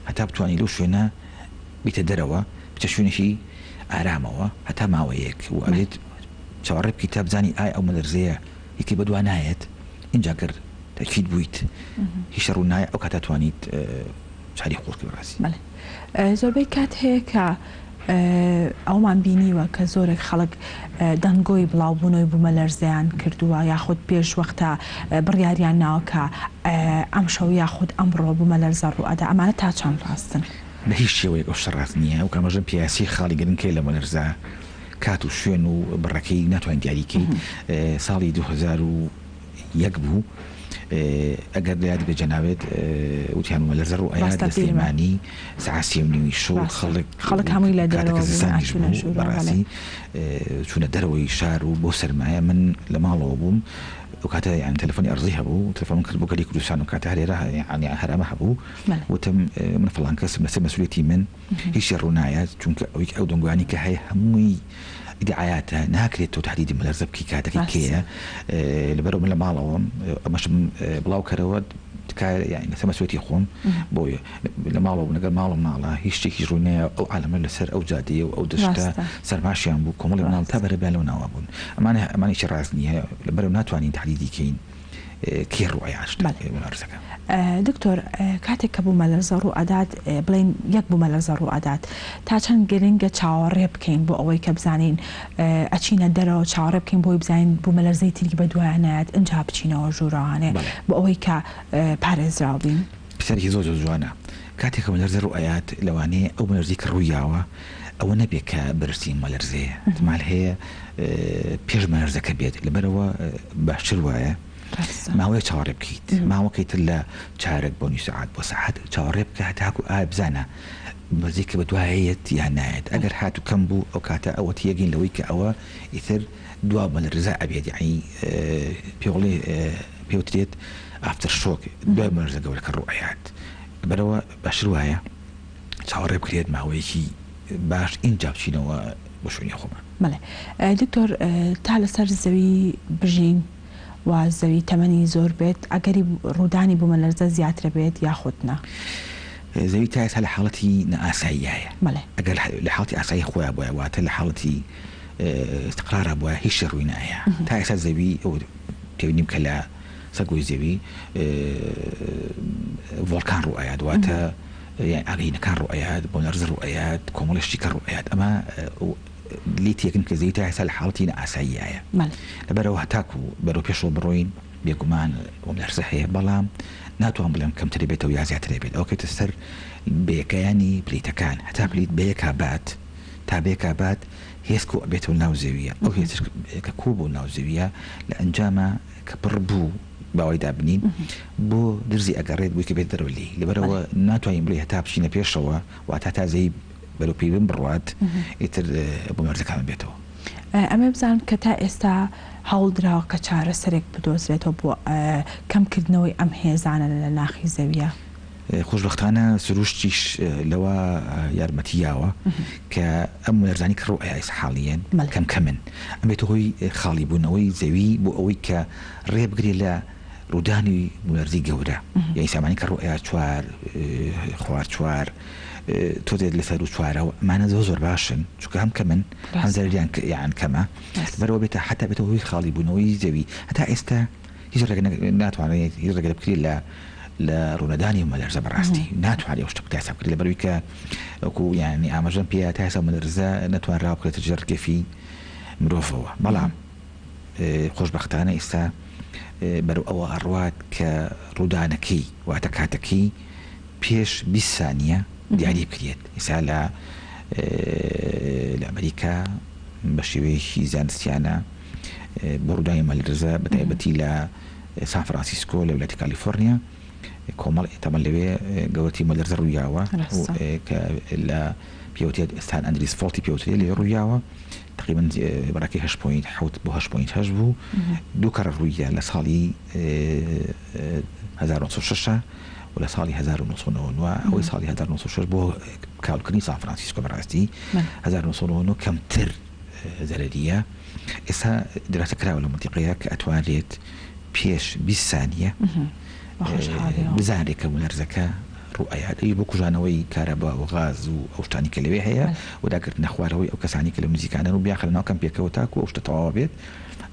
هەتا بتوانی لەو شوێنە بیتە دەرەوە بچە شوێنێکی ئارامەوە هەتا ماوەیەک و ئەوێت چاوەڕێ بکەیت تا بزانی ئایا ئەو مەلەرزەیە یەکی بەدوا نایەت اینجا گەر تەکید بوویت هیچ ڕوو نایە ئەو کاتە توانیت چاری خۆڵکی بەڕاستی. زۆربەی کات هەیە کە ئەومان بینیوە کە زۆرێک خەڵک دەنگۆی بڵاوبوونەوەی بوو مەلەرزەیان کردووە یاخود پێش وەختە بڕیاریان ناوە کە ئەم شەو یاخود ئەمڕۆ بوو مەلەرزە ڕوئەدا ئەمانە تا چەند ڕاستن؟ بە هیچ شێوەیەک ئەو شەڕاست نییە و کامەژەم پیاسی خاڵی گرنگکەی لە مەلەرزە کات و شوێن و بڕەکەی ناتوانین دیاریکەی ساڵی 2001 بوو ئەگەر یاد بە جەناوێت وتیان مەلەرزە ڕوئەیات لە سلێمانی ساعات 3:30 شەو خەڵک هەمووی لە دەرەوە بەڕاستی چوونە دەرەوەی شار و بۆ سەرمایە من لە ماڵەوە بووم وكاتا يعني تلفوني أرضي هبو تلفون كربو كلي كروسان وكاتا هريرة يعني هرامة هبو وتم من فلان كسب نفس مسؤوليتي من هيش الرنايات چونك أو دونغواني كهي همي دعاياتها ناكريتو تحديد ملرزب كي كاتا كي لبرو من المعلوم مش بلاو كرواد يعني ثم سويتي خون بوي لما الله ونقول ما الله هيشتكي جروني او عالم لسر او جادي او دشتا سر ماشيان بو كومل من تبر بالونا وابون ماني شرازني لبرو ناتواني تحديدي كاين كي الرؤية عشت ونرزك دكتور كاتك كبو ملرزارو عداد بلين يكبو ملرزارو عداد تاچن گرنگ چاورب كين بو اوي كبزانين اچينا درو چاورب كين بو بزانين بو ملرزيتي اللي بدوانات انجاب چينا وجورانه بو اوي ك بارز راوبين بسري زوج جوانا كاتك ملرزارو ايات لواني او ملرزيك الرؤيا او نبيك برسي ملرزي مال هي بيج ملرزك بيت لبروا باشر وايه ما هو چاورب كيت ما هو كيت الا چارك بوني ساعات بو ساعات چاورب كاتاكو بزانا مزيك بدوايت يعنايت اگر هاتو كمبو او كاتا او تيجين لويك او يثر دوا من الرزاء ابيض يعني بيولي بيوتريت افتر شوك دوا من الرزاء قولك الرؤيات بروا باش رواية چاورب كريت ما هو يكي باش انجاب شينو بشوني خوما ماله دكتور تعال سر زوي برجين و زەوی تەمەنی زۆر بێت ئەگەری ڕوودانی بوو مەلەرزە زیاترە بێت یاخودنا زەوی تا ئێستا لە حاڵەتی نەئاساییایە ئەگەر لە حاڵەتی ئاسایی خۆیان بووە واتە لە حاڵەتی استقرارە بووە هیچ ڕووی نایە تا ئێستا زەوی ئەو پێوینیم کە لە سەرگۆی زەوی ڤۆڵکان ڕوئەیات واتە ئاگەینەکان ڕوئەیات بۆ نەرز ڕوئەیات کۆمەڵێشتی کە ڕوئەیات ئەمە ليتيكن كزي تاع سال حالتين عسايا لبرو هتاكو برو بيشو بروين بيكمان ومنرسحيه بلام ناتو بلام كم تريبيت ويا زي تريبيت اوكي تستر بيكياني بليتكان حتى بليت بيكابات تا بيكابات هيسكو بيتو ناوزويه او هيسكو كوبو ناوزويه لانجاما كبربو باويد ابنين بو درزي اقريت بو كبيت درولي لبرو ناتو يملي هتاب شينا بيشوا واتاتا زي بلو بيبن بروات يتر بو مرزك عم بيتو اما بزان كتا استا هولدرا كچاره سرك بدوزريتو بو كم كدنوي ام هيزانه لناخي زاويه خوشبختانه سروشتيش لوا يارمتياوا كأم مرزاني كرؤية حاليا كم كمن أميتو هوي خالي بونوي زاوي بو اوي كريب قري لا روداني مرزي جورا يعني سامعني كرؤية شوار خوار شوار تودد لسرو شوارع معنا زوجر باشن شو كهم كمان هم زريان يعني كما برو بيتا حتى بيتو هو خالي بنوي زوي حتى استا يجرى ناتو عليه يجرى بكري لا روناداني ومالرزا براستي ناتو عليه وش تقتاسب كري برويكا اكو يعني امازون بيا تاسا مالرزا ناتو راو كري تجر كيفي مروفو بلام خوشبختانه استا برو او اروات كرودانكي واتكاتكي بيش 20 ثانيه دیاری بکرێت ئێستا لە ئەمریکا بە شێوەیەکی زانستیانە بۆ ڕوودانی مەلەرزە بەتایبەتی لە سان فرانسیسکۆ لە وڵاتی کالیفۆرنیا کۆمەڵ تەمەن لەوێ گەورەی مەلەرزە ڕوویاوە کە لە پیاوتێت ئێستان ئەندریس فۆڵتی پیاوتێ لێ ڕوویاوە تقریبا بەراکی 8.7 بۆ 8.8 بوو دوو کەڕە ڕوویە لە ساڵی 1906 ولا صالي 1909 أو صالي 1906 بو كالكني سان فرانسيسكو براستي 1909 كم تر زردية إسا دراسة كراولة منطقية كأتواريت بيش 20 ثانية بزانري كمنرزكا رؤيات أي بوكو جانوي كهرباء وغاز وأوشتاني كلوي هي وداكرت نخواروي أو كساني كلو مزيكانا وبياخلنا كم بيكوتاكو أوشتا طوابيت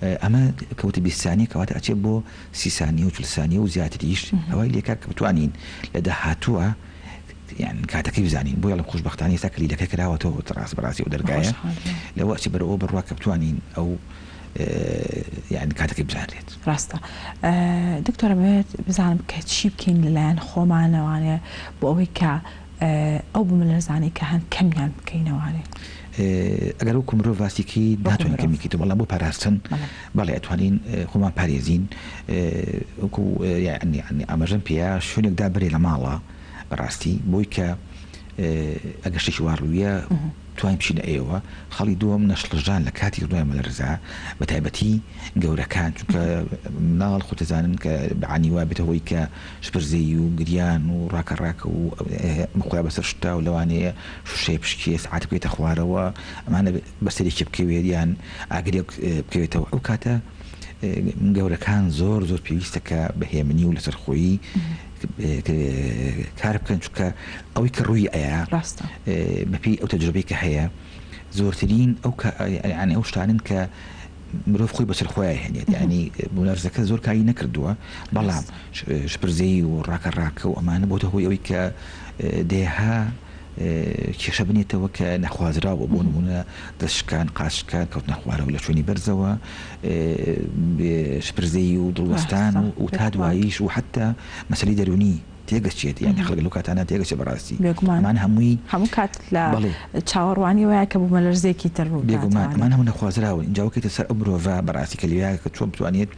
اما كوتي 20 ثانيه كوات اتشبو 6 ثانيه و3 ثانيه وزيادتيش هواي اللي كاك بتوانين لدى هاتوها يعني كاتكي بزانين بو يلا خوش بختاني ساكلي لك كراوته تراس براسي ودرقايه لو وقت برو برواكب توانين او يعني كاتكي بزانيت راستا دكتور ميت بزعم كتشيب كين لان خو معنا يعني بو اويكا او بملزاني كهن كم يعني كينه واني ئەگەر وەکو مرۆڤ واسیکی ناتوانین کەمیکیتەوە بەڵام بۆ پاراستن بەڵێ ئەتوانین خۆمان پارێزین وەکو ئاماژەم پێیا شوێنێکدا بەرێ لە ماڵە بەڕاستی بۆی کە ئەگەر شتێکی واڕویە توانین بچینە ئێوە. خەڵی دووەم نەشڵژان لە کاتی ڕدوای مەلەرزە بە تایبەتی گەورەکان چونکە مناڵ خۆتەزانن کە بەعانی وا بێتەوەی کە شپرزەی و گریان و ڕاکەڕاکە و مخۆیان بەسەر شتا و لەوانەیە شوشەی پشکی سعات بکەیتە خوارەوە ئەمانە بەسەرێکی بکەوێت یان ئاگرێک بکەوێتەوە. ئەو کاتە گەورەکان زۆر پێویستە کە بەهێمنی و لەسەرخۆیی کار بکەن چونکە ئەوەی کە ڕووی ئەیە بەپی ئەو تەجربەی کە هەیە زۆرترین ئەو شتانن کە مرۆڤ خۆی بەسەر خۆیان هێنێت ینی مەلەرزەکە زۆر کاری نەکردووە بەڵام شپرزەی و ڕاکەڕاکە و ئەمانە بۆتە هۆی ئەوەی کە دێها کێشە بنێتەوە کە نەخوازراوە بۆ نمونە دەستشکان قاشکان کەوت نەخوارەوە لە شوێنی بەرزەوە شپرزەی و دڵوەستان و تا دواییش و حتا مەسەلەی دەرونی تێگەچێت یانی خەڵک لەو کاتانە تێگەچێت بەڕاستی ئەمان هەموو کات لە چاوەڕوانی وایە کە بوو مەلەرزێکی تر بێگومان ئەمان هەموو نەخوازراوە اینجاوەکەیتە سەر ئەو مرۆڤ بەڕاستی کە لێوایە کە چۆن بتوانێت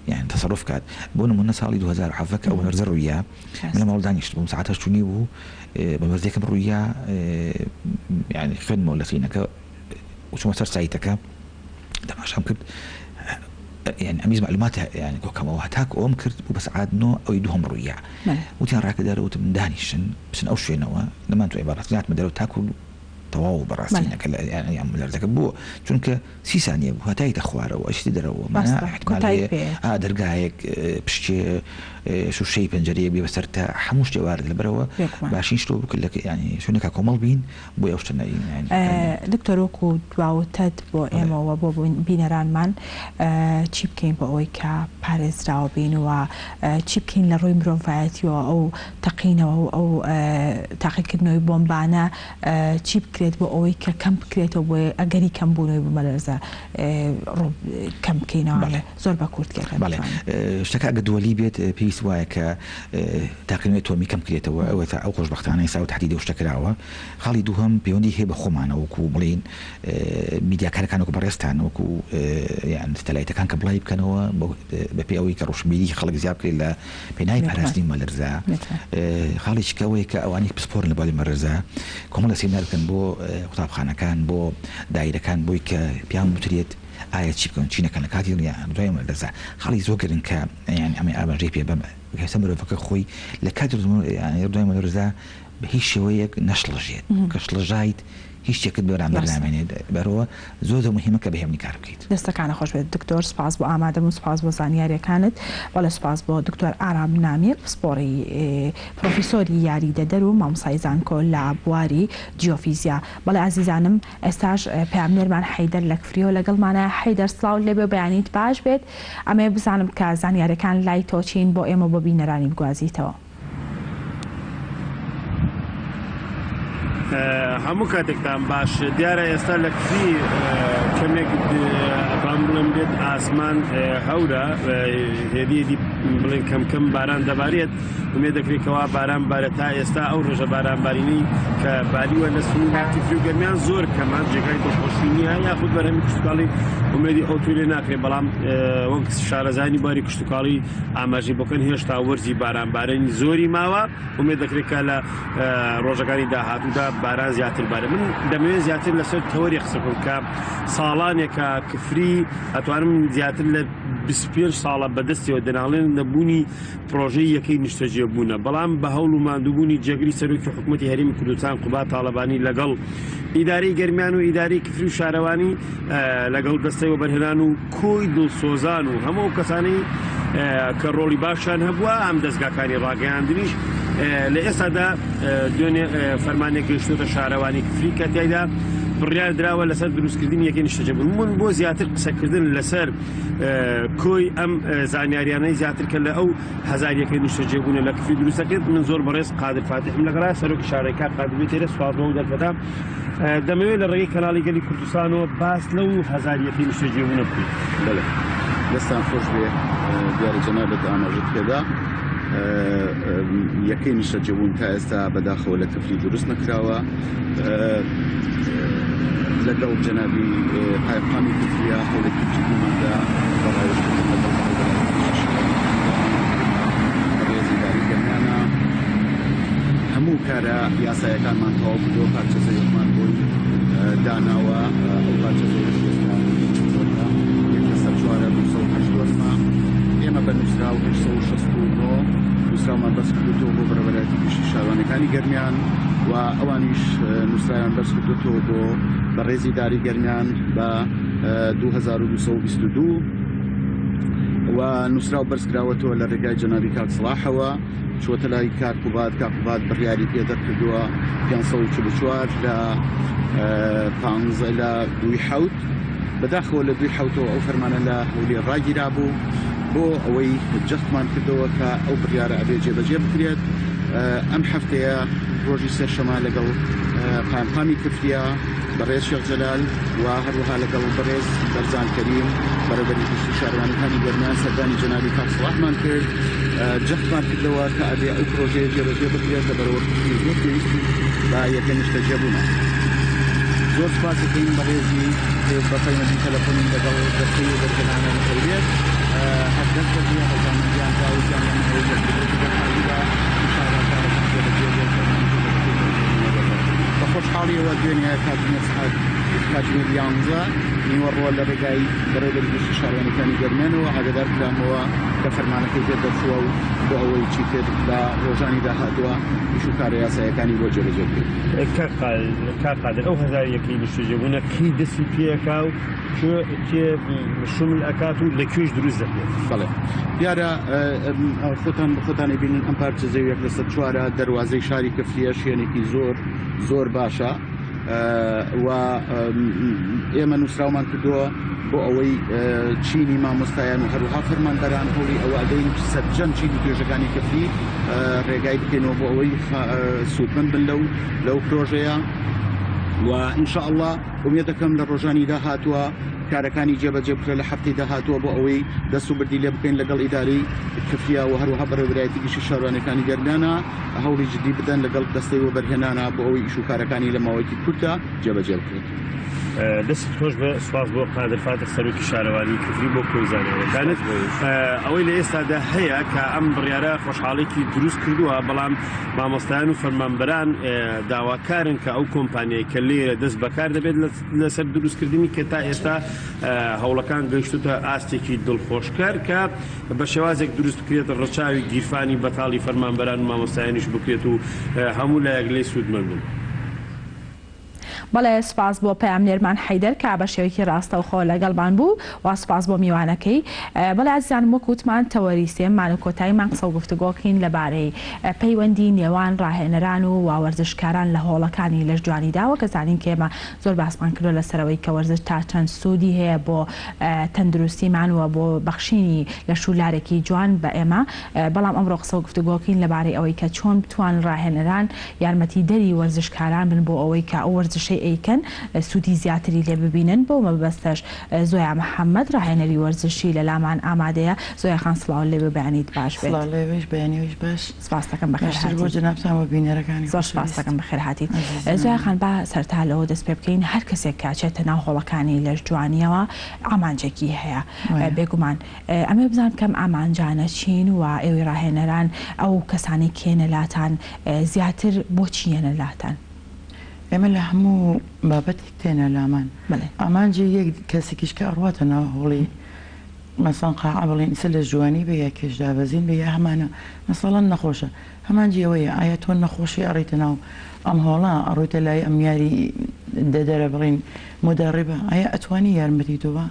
يعني تصرف كات بون من ساڵی 2007 ئەو نەرزە ڕوویە من ماڵ دانیشت بووم ساعت 8:30 بوو بەمەرزێکم ڕوویە يعني خوێنمەوە لە فینەکە وچمە سەر سایتەکە تەماشام کرد يعني ئەمیز معلومات يعني کۆکەمەوە هەتاکە ئەوم کرد بوو بە سعات 9 ئەوەی دووهەم ڕوویە وتیان ڕاکەدارە وتم دانیشن بچن ئەو شوێنەوە نەمانتوانی بەڕاستیاتمە دەرەوە تاکو تەواو بەڕاستینەکە لەرزەکە بووە چونکە 30 ثانیە بوو هەتایتە خوارەوە ئەشتی دەرەوە دەرگایەک پشتێ شوشەی پەنجەرەیە بێ بەسەر تا هەموو شتێ وارد لەبەرەوە باشین شتۆ بکرد لە ینی شوێنێکا کۆمەڵ بین بۆ ئەو شتە دکتۆر وەکو دواوتت بۆ ئێمەوە بۆ بینەرانمان چی بکەین بۆ ئەوەی کە پارێزراوە بینەوە چی بکەین لە ڕووی مرۆڤایەتیەوە ئەو تەقینەوە و ئەو تاقیکردنەوەی بۆمبانە چی بکرێت بۆ ئەوەی کە کەم بکرێتەوە بۆ ئەگەری کەم بوونەوەی بۆ مەلەرزە کەم بکەینەوە زۆر بە کورتکێت شتەکە ئەگە دووەلی بێت پێویست وایە کە تاقینەوەی تۆمی کەم بکرێتەوە ئەوە تا ئەو خۆشبەختانەی سا و تهدید و شتەکراوە. خاڵی دووهەم پەیوەندی هەیە بە خۆمانە وەکو بڵین میدیاکارەکان وەکو بەڕێستان وەکو یان ستەلایتەکان کە بڵای بکەنەوە بەپێی ئەوەی کە ڕۆژبیری خەڵک زیاد بکرێت لە پێناوی پاراستنی مەلەرزە. خاڵێکی ئەوەیە کە ئەوانەی پسپۆرن لە باری مەلەرزە کۆمەڵە سیمینار بکەن بۆ قوتابخانەکان بۆ دایرەکان بۆی کە پیان بترێت ئایا چی بکەن چینەکەن لە کاتی دوای مەلەرزە. خاڵی زۆر گرن کە یان ئەمە ئابژەی پێ بەم هێستا مرۆڤەکە خۆی لە کاتی دوای مەلەرزە بە هیچ شێوەیەک نەشڵەژێت کە شڵەژایت هیچ شتێکت بەرامبەر نامێنێت بەرەوە زۆر مهمە کە بەهێمنی کار بکەیت. دەستەکانە خۆش بێت دکتۆر سپاس بۆ ئامادەبوون سپاس بۆ زانیاریەکانت بەڵێ سپاس بۆ دکتۆر ئارام نامیر پسپۆڕی پرۆفیسۆری یاریدەدەر و مامۆستای زانکۆ لە بواری جیۆفیزیا. بەڵێ عزیزانم ئێستاش پامنێرمان حەیدەر لە کفریەوە لەگەڵمانە. حەیدەر سڵاو لێبێ بەیانیت باش بێت ئەمێ بزانم کە زانیاریەکان لای تۆچین بۆ ئێمە بۆ بینەرانی بگوازیتەوە. هەموو کاتێکتان باش دیارە ئێستا لە کفری کەمێک ئەپان بڵێم بێت ئاسمان هەورە هێدیدی بڵێن کەم باران دەبارێت ومێ دەکرێتەوە باران بارە تا ئێستا ئەو ڕۆژە بارانبارینەی کە باریوە لە سنووری کفری و گەرمیان زۆر کەمان جێگای دڵخۆشینی هەیە یاخود بەرهەمی کشتتوکاڵی ومێدی ئەو لێ ناکرێت بەڵام وەک شارەزانی باری کشتتوکاڵی ئاماژی بۆکەن هێشتا وەرزی بارانبارانی زۆری ماوە ومێ دەکرێت کە لە ڕۆژەکانی داهاتوودا باران زیاتر بارە. من دەمەوێت زیاتر لەسەر تەوەری قسەکەم کە ساڵانێکە کفری ئەتوانم زیاتر لە 25 ساڵە بەدەستیەوە دەناڵێن نەبوونی پرۆژەی یەکەی نیشتەجێ بوونە بەڵام بە هەوڵ و ماندووبوونی جێگری سەرۆکی حکوومەتی هەرێمی کوردستان قوبات تاڵەبانی لەگەڵ ئیدارەی گەرمیان و ئیدارەی کفری و شارەوانی لەگەڵ دەستەی وەبەرهێنان و کۆی دڵسۆزان و هەموو کەسانی کە ڕۆڵی باشیان هەبووە ئەم دەستگاکانی ڕاگەیاندنیش لە ئێستادا دوێنێ فەرمانێک گەیشتوتە شارەوانی کفری کە تایدا بڕیار دراوە لەسەر دروستکردنی یەکەی نیشتەجێبوون. من بۆ زیاتر قسەکردن لەسەر کۆی ئەم زانیاریانەی زیاتر کە لە ئەو هەزار یەکەی نیشتەجێبوونە لە کفری دروستەکرد من زۆر بەڕێز قادر فاتحم لەگەڵا سەرۆکی شارەکە قادر تێرە سوپاسبۆ و دەرفەتا دەمەوێت لە ڕێگەی کەناڵی گەلی کوردستانەوە باس لەو هەزار یەکەی نیشتەجێبوونە بکەین. دەستان خۆش بێ دیارە جەنابەت ئاماژەت پێدا یەکەی نیشتەجێبوون تا ئێستا بەداخەوە لە کەفری دروست نەکراوە لەگەڵ جەنابی پایقامی کفریە هەوڵێکی جدیماندا بەڕێوەبردن لەگەڵ ڕێزیداری گەرمانە هەموو کارە یاسایەکانمان تەواو کردەوە پارچەزەیەکمان بۆی داناوە ئەو پارچەزەیەش ئێستا لەسەر 480 ئێمە بە نووسراو 869 نووسراومان بەس کردوتەوە بۆ بەرەبەرەتی گشتی شارەوانەکانی گەرمیان و ئەوانیش نووسراویان بەرز کردوتەوە بۆ بەڕێزی داری گەرمیان بە 2222 و نووسراو بەرزکراوەتەوە لە ڕێگای جەنابی کاک سڵاحەوە چۆتە لای کارکوبات بڕیاری پێدەر کردووە 544 لە 15 لە 2 بەداخەوە لە 2 ئەو فەرمانە لە هەولی ڕاگیرا بوو بۆ ئەوەی جەختمان کردەوە کە ئەو بڕیارە ئەبێ جێبەجێ بکرێت ئەم هەفتەیە ڕۆژی سێشەما لەگەڵ پایقامی کفریە بەڕێز شێخ جەلال و هەروەها لەگەڵ بەڕێز بەرزان کەریم بەڕێوەبەری گشتی شارەوانەکانی گەرمیان سەردانی جەنابی کاک سڵاحمان کرد جەختمان کردەوە کە ئەبێ ئەو پرۆژەیە جێبەجێ بکرێت لە بەرەوەی زۆر پێویستی بە یەکە نیشتەجێبوونە زۆر سپاس دەکەین بەڕێزی بە پەیوەندی تەلەفۆنین لەگەڵ دەستەی بەرگەنانە نەخەوێت هەردەست بەدیە هەڵدانەندیان داوتیان بە خۆشحاڵیەوە دوێنێ کاتژمێر 11 نیوەڕۆ لە ڕێگای بەڕێوەبەری گشتی شارەوانەکانی گەرمێنەوە ئاگادار کرامەوە کە فەرمانەکەی پێدەچووە و بۆ ئەوەی چی کرد لە ڕۆژانی داهاتووە ئیش و کارە یاسایەکانی بۆ جێبەجێ کرد. کاقادر ئەو هەزارەکەی نیشتەجێبوونە کەی دەستی پێکا و شومل ئەکات و لەکوێش دروست دەکرێت. بەڵێ دیارە خۆتان بخۆتانی بینن ئەم پارچە زەویەک لەسەر چوارە دەواازەی شاری کەفریە شوێنێکی زۆر باشە و ئێمە نووسراومان کردووە بۆ ئەوەی چینی مامۆستایان و هەروها فەرمانبەران هەوڵی ئەوە دەین سەرجەم چینی توێژەکانی کەفری ڕێگای بکەینەوە بۆ ئەوەی سوودمەند بن لەو پرۆژەیە و ئینشاءالله ئومێد دەکەم لە ڕۆژانی داهاتووە کارەکانی جێبەجێ بکرێت لە هەفتەی داهاتووە بۆ ئەوەی دەست و بردی لێ بکەین لەگەڵ ئیداری کفریە و هەروەها بەڕێوەبەرایەتی گشتی شارەوانەکانی گەرمیانە هەوڵی جدی بدەن لەگەڵ دەستەی وەبەرهێنانە بۆ ئەوەی ئیش و کارەکانی لە ماوەیەکی کورتە جێبەجێ بکرێت. دەست خۆش بە سوپاس بۆ قادرفاتە سەرۆکی شارەوانی کفری بۆ کۆیزانەوەکانت ئەوەی لە ئێستادا هەیە کە ئەم بڕیارە خۆشحاڵێکی دروست کردووە بەڵام مامۆستایان و فەرمانبەران داواکارن کە ئەو کۆمپانیای کە لێرە دەست بەکار دەبێت لەسەر دروستکردنی کە تا ئێستا هەوڵەکان گەیشتوتە ئاستێکی دڵخۆشکار کە بە شێوازێک دروست بکرێت ڕەچاوی گیرفانی بەتاڵی فەرمانبەران و مامۆستایانیش بکرێت و هەموو لایەک لێ سوودمەند بن. بەڵێ سپاس بۆ پەیامنێرمان حەیدەر کە بە شێوەیەکی ڕاستەوخۆ لەگەڵمان بوو و سپاس بۆ میوانەکەی. بەڵێ عزیزانم وەکوتمان تەوەریسێمان و کۆتاییمان قسە و گفتوگۆکەین لەبارەی پەیوەندی نێوان ڕاهێنەران و وەرزشکاران لە هۆڵەکانی لەش جوانیداوە کە زانین کە ئێمە زۆر باسمان کردو لەسەرەوەی کە وەرزش تا چەند سوودی هەیە بۆ تەندروستیمان و بۆ بەخشینی لە شولارێکی جوان بە ئێمە بەڵام ئەمڕۆ قسە و گفتوگۆکەین لەبارەی ئەوەی کە چۆن بتوان ڕاهێنەران یارمەتیدەری وەرزشکاران بن بۆ ئەوەی کە ئەو وەرزشەی ئەیکەن سوودی زیاتری لێ ببینن بۆ مەبەستەش زۆیا محەممەد ڕاهێنەری وەرزشی لە لامان ئامادەیە زۆیا خان سڵاو لێ ببیانیت باش لێوێش بەیانیویش باش سپاس دەکەم بەخێر بۆ جەنابتان بۆ بینەرەکانی زۆر سپاس دەکەم بەخێر هاتیت. زۆیا خان با سەرتا لەوە دەست پێ بکەین هەر کەسێک کاچێتە ناو هۆڵەکانی لەش جوانیەوە ئامانجێکی هەیە بێگومان ئەمێ بزان کەم ئامانجانە چین و ئێوەی ڕاهێنەران ئەو کەسانی کێنە لاتان زیاتر بۆ چیەنە لاتان؟ ئێمە لە هەموو بابەتێک تێنە لامان ئامانجی یەک کەسێکیش کە ئەڕواتە ناو هۆڵی مەسەڵەن قاعە بڵێن ئیسە لە جوانی بە یا کێشدابەزین بە یا هەمانە مەسەڵەن نەخۆشە هەمانجی ئەوەیە ئایا تۆ نەخۆشی ئەڕێتە ناو ئەم هۆڵە ئەڕۆیتە لای ئەم یاری دەدەرە بڵین مدەڕێبە ئایا ئەتوانی یارمەتی تۆوە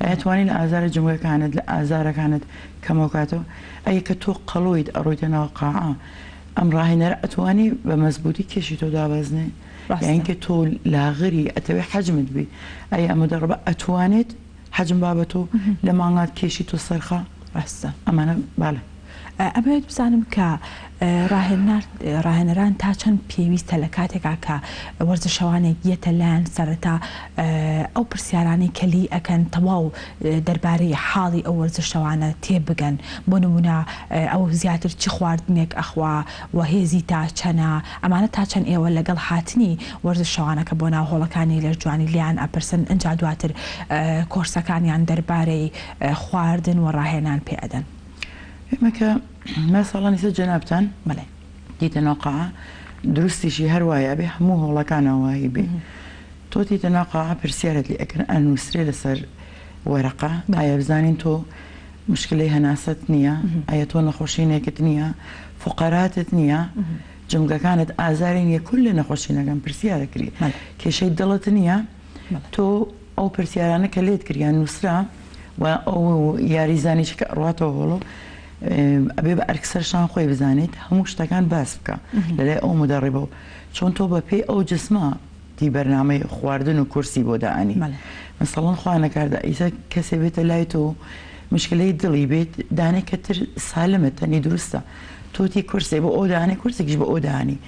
ئایا توانی لە ئازارە جمگەکانت لە ئازارەکانت کەمەوکاتەوە ئەیە کە تۆ قەڵۆیت ئەڕۆیتە ناو قاعە ئەم ڕاهێنەرە ئەتوانی بە مەزبوطی کێشی تۆ دابەزنێ یعنکە تۆ لاغری ئەتەوێ حەجمت بی ئەیە ئەمە دەڕبە ئەتوانێت حەجم بابەتۆ لە مانگات کێشی تۆ سەرخە ڕاستە ئەمانە باڵێ ئەمەوێت بزانم کە ڕاهێنەران تا چەند پێویستە لە کاتێکا کە وەرزشەوانێک یەتە لایەن سەرەتا ئەو پرسیارانی کەلی ئەکەن تەواو دەربارەی حاڵی ئەو وەرزشەوانە تێبگەن بۆ نمونە ئەو زیاتر چی خواردنێک ئەخوا و هێزی تا چەنە ئەمانە تا چەند ئێوە لەگەڵ هاتنی وەرزشەوانەکە بۆ ناو هۆڵەکانی لەرجوانی لیان ئەپرسن ئەنجا دواتر کۆرسەکانیان دەربارەی خواردن و ڕاهێنان پێ ئەدەن. ئێمەکە مەسەڵەن ئیسە جەنابتان بەڵێ دیتە ناقعە دروستیشی هەروایە بێ هەموو هۆڵەکانەوەی بێ تۆ دیتە ناقعە پرسیارەت لێ ئەکەن ئەنووسرێ لەسەر وەرەقە ئایا بزانین تۆ مشکلەی هەناست نییە ئایا تۆ نەخۆشینێکت نییە فقەراتت نییە جمگەکانت ئازاری نییە کول لە نەخۆشینەکەم پرسیارەکری کێشەی دڵت نییە تۆ ئەو پرسیارانە کە لێت کریان نووسرا و ئەو یاریزانیش کە ئەڕاتەوە هۆڵۆ ئەبێ بە ئەرکسەرشان خۆی بزانێت هەموو شتەکان باس بکە لەلای ئەو مدەڕێبەوە چۆن تۆ بە پێی ئەو جسمە دی بەرنامەی خواردن و کورسی بۆ داانی مەسەڵەن خوا نەکاردا ئیسە کەسێ بێتە لای تۆ مشکلەی دڵی بێت دانێکە تر سالمە تەنی دروستە تۆتی کورسێ بۆ ئەو داانی کورسێکیش بە ئەو داانی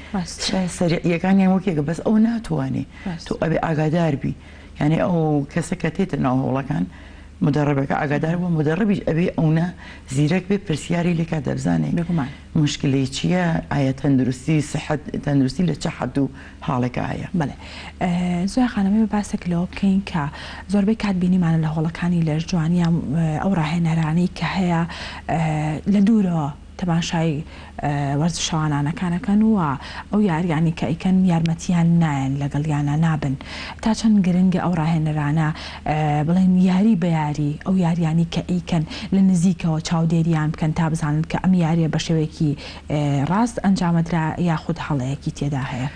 سەریعیەکانیان وەکێکە بەس ئەو ناتوانێ تۆ ئەبێ ئاگاداربی یعنی ئەو کەسە کە تێتە ناو هۆڵەکان مدەڕەبەکە ئاگادار بووە مدەڕەبیش ئەبێ ئەوە زیرەک بێ پرسیاری لێکا دەبزانێ مشکلی چییە ئایا تەندروستی سەحەت تەندروستی لە چه حەد و حاڵێکە هەیە بەڵێ زۆر خانەمە باسێک لەوە بکەین کە زۆربەی کات بینیمانە لە هۆڵەکانی لەرجوانیە ئەو ڕاهێنەرانەی کە هەیە لە دوورەوە تەماشای وەرزشەوانانەکانەکەن وە ئەو یاریانی کە ئیکەن یارمەتیان نایەن لەگەڵیانە نابن تا چەند گرنگە ئەو ڕاهێنەرانە بڵێن یاری بە یاری ئەو یاریانی کە ئیکەن لە نزیکەوە چاودێریان بکەن تا بزانن کە ئەم یاریە بە شێوەیەکی ڕاست ئەنجامەدرا یاخود هەڵەیەکی تێدا هەیە.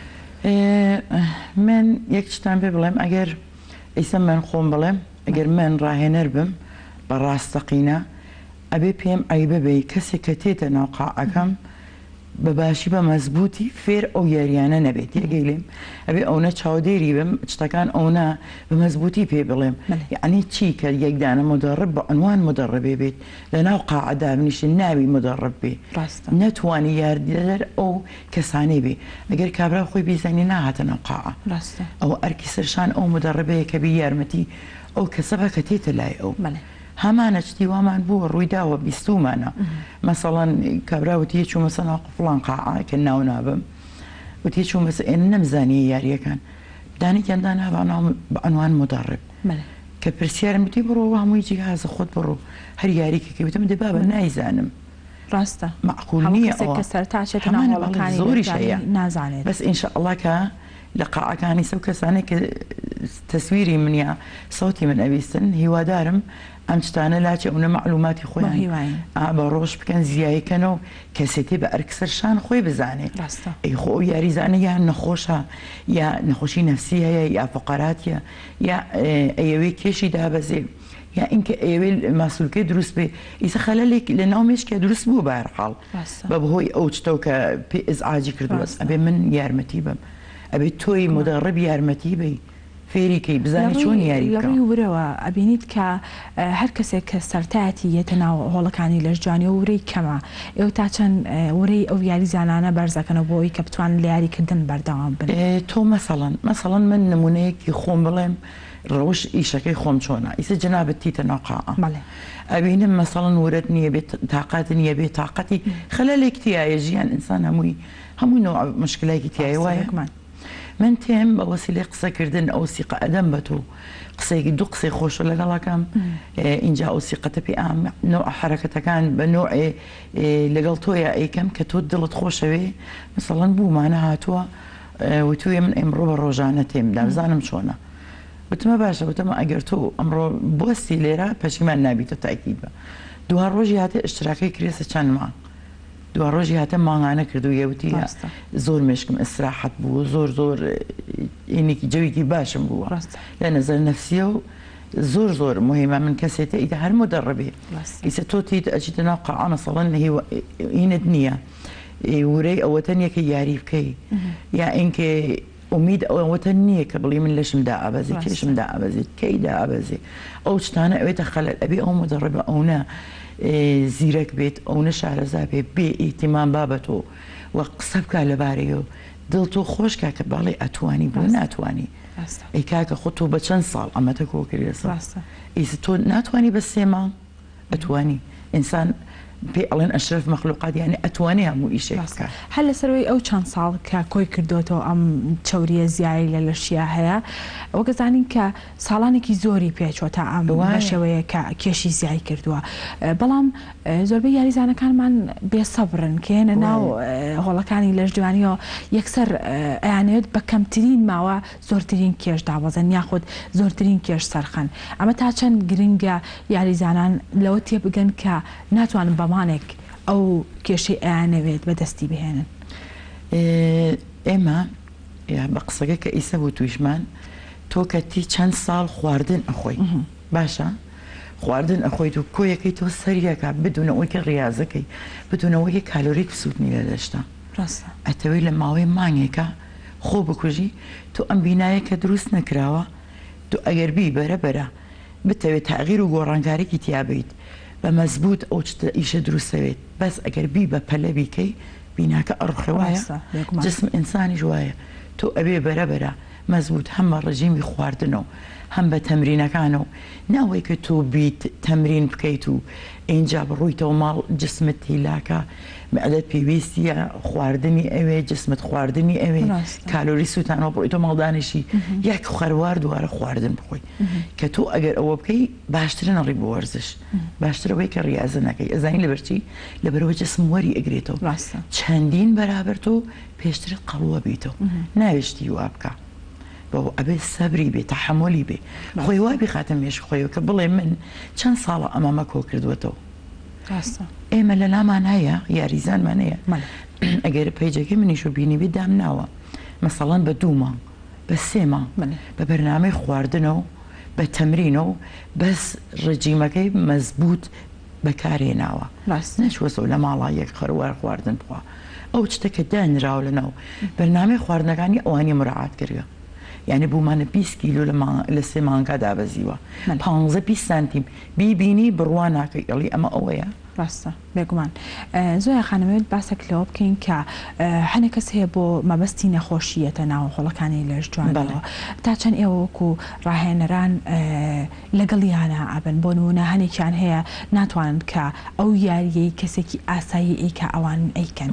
من یەک شتان پێ بڵێم ئەگەر ئیسە من خۆم بڵێم ئەگەر من ڕاهێنەر بم بە ڕاستەقینە ئەبێ پێم ئەیبە بێ کەسێک کە تێتە ناوقاعەکەم بە باشی بە مەزبوطی فێر ئەو یاریانە نەبێت یەگەیلێم ئەبێ ئەوە چاودێری بم شتەکان ئەوە بە مەزبوطی پێ بڵێم یعنی چی کە یەکدانە مدەڕب بە عنوان مدەڕبێ بێت لە ناو قاعەدا بنیشن ناوی مدەڕب بێ نەتوانی یاردیدەر ئەو کەسانەی بێ ئەگەر کابرا خۆی بیزانی ناهاتە ناو قاعە ئەوە ئەرکی سەرشان ئەو مدەڕبەیە کە بی یارمەتی ئەو کەسە بە کە تێتە لای ئەو هەمانە شتی وامان بووە ڕوویداوە بیستومانە مەسەڵەن کابراوتی چوومە سەنا قوفڵان قاعە کە ناو نابم وتی چوومەسە ئێن نەمزانیە یاریەکان دانێکیاندا نابانە بە ئەنوان مدەڕب کە پرسیارم وتی بڕۆ هەمووی جیهازە خۆت بڕۆ هەر یاریکەکە وتم دەبا بە نایزانم ڕاستە معقول نییە کە سەرتاچێتە ناوڵەکانی زۆریش هەیە نازانێت بەس ئینشاءڵڵا کە لە قاعەکانی سەو کەسانێک کە تەسویری منە سەوتی من ئەویستن هیوادارم ئەم شتانە لاچێ ئەوە معلوماتی خۆیان بە ڕۆژ بکەن زیایکەنەوە کەسێتی بە ئەرکسەرشان خۆی بزانێت ئەی خۆ یاریزانە یان نەخۆشە یا نەخۆشی نەفسی هەیە یا فقەراتە یا ئەوەی کێشی دابەزێ یا اینکە ئێوێ ماسوولکەی دروست بێ ئیسە خەلەلێک لە ناو مێشکە دروست بوو بەهەرحاڵ بە بەهۆی ئەو شتەوە کە پێ ئزعاجی کردووە ئەبێ من یارمەتی بم ئەبێ تۆی مدەڕب یارمەتی بی فێریکەی بزانانی چۆن یاریڕووی ورەوە ئەبینیت کە هەر کەسێک کە سەرتایەتی یەتە ناو هۆڵەکانی لەرجوانی و ورەی کەمە ئێوە تا چەند ورەی ئەو یاریزانانە بەرزەکەنەوە بۆی کە بتوان لە یاریکردن بەردەوام بن تۆ مەسەڵەن من نمونەیەکی خۆم بڵێم ڕەوش ئیشەکەی خۆم چۆنە ئیسە جەنابەت تیتە ناو قاعە ئەبینم مەسەڵەن ورەت نییە بێت تااقات نییە بێت تااقەتی خەلەلێک تایە ژیان ئینسان هەمووی نوع مشکلایکی تایە وایەکمان من تێم بە وەسیلەی قسەکردن ئەو سیقە ئەدەم بە تۆ قسێکی دوو قسەی خۆشە لەگەڵەکەم اینجا ئەو سیقەتە پێ نوع حرەکەتەکان بە نوعێ لەگەڵ تۆیە ئەیکەم کە تۆ دڵت خۆشەوێ مثڵەن بوومانە هاتووە وتوێ من ئەمڕۆ بە ڕۆژانە تێم دابزانم چۆنە وتمە باشە وتمە ئەگەر تۆ ئەمڕۆ بۆستی لێرە پەشیمان نابیتە تاکید بە دوها ڕۆژی هاتە ئشتراکەی کرێسە چەند مانگ دووە ڕۆژی هاتە ماڵانە کردو یەوتی زۆر مشکم ئەستراحەت بوو زۆر ئینێکی جەوێکی باشم بووە لە نەزەر نەفسیە و زۆر مهمە من کەسێتە ئیدە هەر مدەڕبێ ئیسە تۆ تیت ئەچیتە ناو قاعە مەسەڵەن هینت نییە ورەی ئەوەتەن یەکە یاری بکەی یا ئینکە ئومید ئەوەتە نییە کە بڵی من لەشمدا ئابەزی کێشمدا ئابەزیت کەیدا ئابەزی ئەو شتانە ئەوێتە خەلەل ئەبێ ئەو مدەڕێبە ئەوە زیرەک بێت ئەوە شارەزا بێت بێ ئیتیمان بابەتەوە و قسە بکە لەبارەیەوە دڵ تۆ خۆشکە کە باڵێ ئەتوانی بۆ ناتوانی ئەی کاکە خۆ تۆ بە چەند ساڵ ئەمەتە کۆکردێ ئیس تۆ ناتوانی بە 3 مانگ ئەتوانی ئینسان پێ ئەڵێن ئەشرف مەخلوقات یعنی ئەتوانی هەموو ئیشێک بکە هەر لەسەرەوەی ئەو چەند ساڵ کە کۆی کردوێتەوە ئەم چەوریە زیایی لە لەشیا هەیە ئەوە گەزانین کە ساڵانێکی زۆری پێچۆتە ئەم بەشەوەیە کە کێشی زیایی کردووە بەڵام زۆربەی یاریزانەکانمان بێسەبرن کە هێنە ناو هۆڵەکانی لەشجوانیەوە یەکسەر ئەیانەوێت بە کەمترین ماوە زۆرترین کێش دابەزن یاخود زۆرترین کێش سەرخەن ئەمە تا چەند گرنگە یاریزانان لەوە تێبگەن کە ناتوانن بەمانێک ئەو کێشەی ئەیانەوێت بەدەستی بهێنن ئێمە بە قسەکە کە ئیسە بوو تویشمان تۆ کەتی چەند ساڵ خواردن ئەخۆی باشە خواردن ئەخۆیت و کۆیەکەی تۆ سەریەکە بدونەوەی کە ڕاضەکەی بدونەوەی کالۆریک سوودنی لە دەشتا ئەتەوەی لە ماوەی مانگێکە خۆ بکوژی تۆ ئەم بینایە کە دروست نەکراوە تۆ ئەگەر بی بەرەبەرە بتەوێت تاغیر و گۆڕانکارێکی تیابیت بە مەزبوط ئەو ئیشە دروستەوێت بەس ئەگەر بی بە پەلە بیکەی بیناکە ئەڕخەوایە جسم ئینسانی ژوایە تۆ ئەبێ بەرەبەرە مەزبوط هەم بە ڕژیمی خواردنەوە هەم بە تەمرینەکانەوە ناوەی کە تۆ بیت تەمرین بکەیت و اینجا بڕوویتەوە ماڵ جسمت تیلاکە مەعدەت پێویستیە خواردنی ئەوێ جسمت خواردنی ئەوێ کالۆری سووتانەوە بڕوویتەوە ماڵدانیشی یەک خەروار دووارە خواردن بخۆی کە تۆ ئەگەر ئەوە بکەی باشترە نەڕی بۆ وەرزش باشترەوەی کە ڕاضە نەکەی ئەزانی لەبەرچی لەبەرەوە جسم وەری ئەگرێتەوە چەندین بەرابەر تۆ پێشتر قەڵوە بیتەوە ناویشتی وا بکە بۆ ئەبێ سەبری بێ تەحملی بێ خۆی وای بخاتە مێش خۆیەوە کە بڵێ من چەند ساڵە ئەمامە کۆ کردوێتەوە ئێمە لە لامان هەیە یاریزانمان هەیە ئەگەر پەیجەکەی منیش و بینی بێ دام ناوە مەسەڵەن بە 2 مانگ بە 3 مانگ بە بەرنامەی خواردنەوە بە تەمرینەوە بەس ڕجیمەکەی مەزبوط بەکارهێناوە نەچوەسەوە لە ماڵا یەک خەروار خواردن بخوا ئەو شتەکە دانراوە لەناو بەرنامەی خواردنەکانی ئەوانی مراعات کردە یعنی بوومانە 20 کیلو لە 3 مانگا دابەزیوە 15 سانتیم بیبینی بڕوان ناکەی ئەڵی ئەمە ئەوەیە ڕاستە بێگومان زۆر خانەوێت باسێک لەوە بکەین کە هەنێک کەس هەیە بۆ مەبەستی نەخۆشیەتە ناو هۆڵەکانی لەشجوانەوە تا چەند ئێوە وەکو ڕاهێنەران لەگەڵیانە ئابن بۆ نمونە هەنێکیان هەیە ناتوانن کە ئەو یاریەی کەسێکی ئاسایی ئەیکە ئەوان ئەیکەن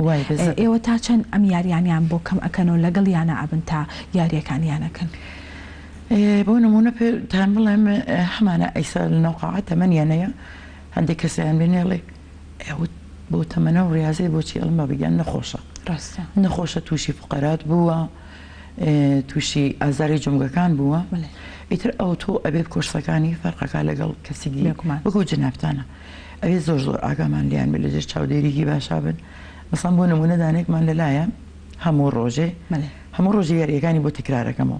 ئێوە تا چەند ئەم یاریانیان بۆ کەم ئەکەنەوە لەگەڵیانە ئابن تا یاریەکانیانەکەن بۆ نمونە پێتان بڵێم هەمانە ئەیسا لە نەوقاعە تەمەنیانەیە هەندێک کەسیان بێنێڵێ ئەوت بۆ تەمەنە و ڕاضی بۆچی ئەڵمە بگەن نەخۆشە نەخۆشە تووشی فقەرات بووە تووشی ئازاری جمگەکان بووە ئیتر ئەو تۆ ئەبێت کورسەکانی فەرقەکە لەگەڵ کەسیگی بگو جنابتانە ئەوێ زۆر زۆر ئاگامان لیان بێ لەجێر چاودێریکی باشا بن مەسەڵەن بۆ نمونە دانێکمان لەلایە هەموو ڕۆژێ یاریەکانی بۆ تکرارەکەمەوە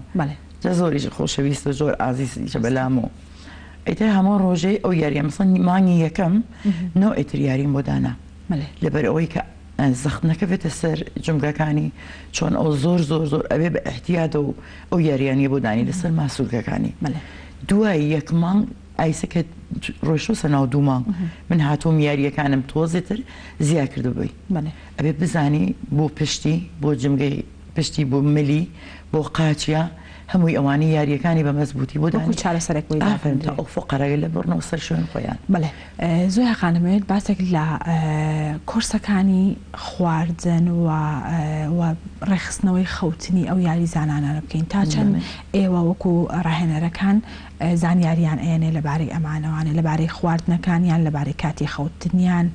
زۆریش خۆشەویستە زۆر ئازیزە بەلامەوە ئیتر هەموو ڕۆژەی ئەو یاریە مەسەڵەن مانگی یەکەم نۆ ئیتر یاریم بۆ دانا لەبەر ئەوەی کە زەخمەکە بێتە سەر جمگەکانی چۆن ئەو زۆر ئەوێ بە احتیاطە و ئەو یاریانیە بۆ دانی لەسەر ماسوولکەکانی دوای یەک مانگ ئایسەکە ڕۆیشۆسە ناو 2 مانگ من هاتووم یاریەکانم تۆزێتر زیاد کردبووی ئەبێ بزانی بۆ پشتی بۆ جمگەی پشتی بۆ ملی بۆ قاچیا هەمووی ئەوانی یاریەکانی بە مەزبوطی بۆ داکو چارەسەرێک ئەو فقەرەگە لە بڕنەوە سەر شوێن خۆیان بڵێ زۆر خانمێت باسێک لە کورسەکانی خواردن و ڕێخستنەوەی خەوتنی ئەو یاریزانانە بکەین تا چەند ئێوە وەکو ڕاهێنەرەکان زانیاریان ئێنێ لەبارەی ئەمانەوانە لەبارەی خواردنەکانیان لەبارەی کاتی خەوتنیان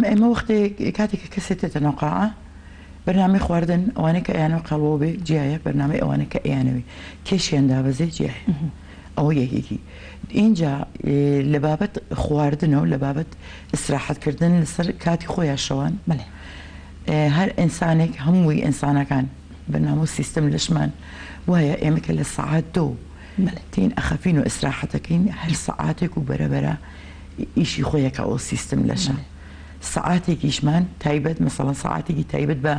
ئێمە وەختێ کاتێککە کەسێتێتە نەوقاعە بەرنامەی خواردن ئەوانەی کە ئەیانەوە قەڵەوە بێ جیایە بەرنامەی ئەوانە کە ئەیانەوەی کێشیان دابەزێ جیایە ئەوە یەکێکی اینجا لە بابەت خواردنەوە لە بابەت ئیسراحەتکردن لەسەر کاتی خۆیان شەوان هەر ئینسانێک هەمووی ئینسانەکان بەرنامە و سیستم لەشمان وایە ئێمە کە لە سەعات 2 تین ئەخەفین و ئیسراحەتەکەین هەر سەعاتێک و بەرەبەرە ئیشی خۆیەکە ئەو سیستم لەشە سعاتێکیشمان تایبەت مەسەڵەن سعاتێکی تایبەت بە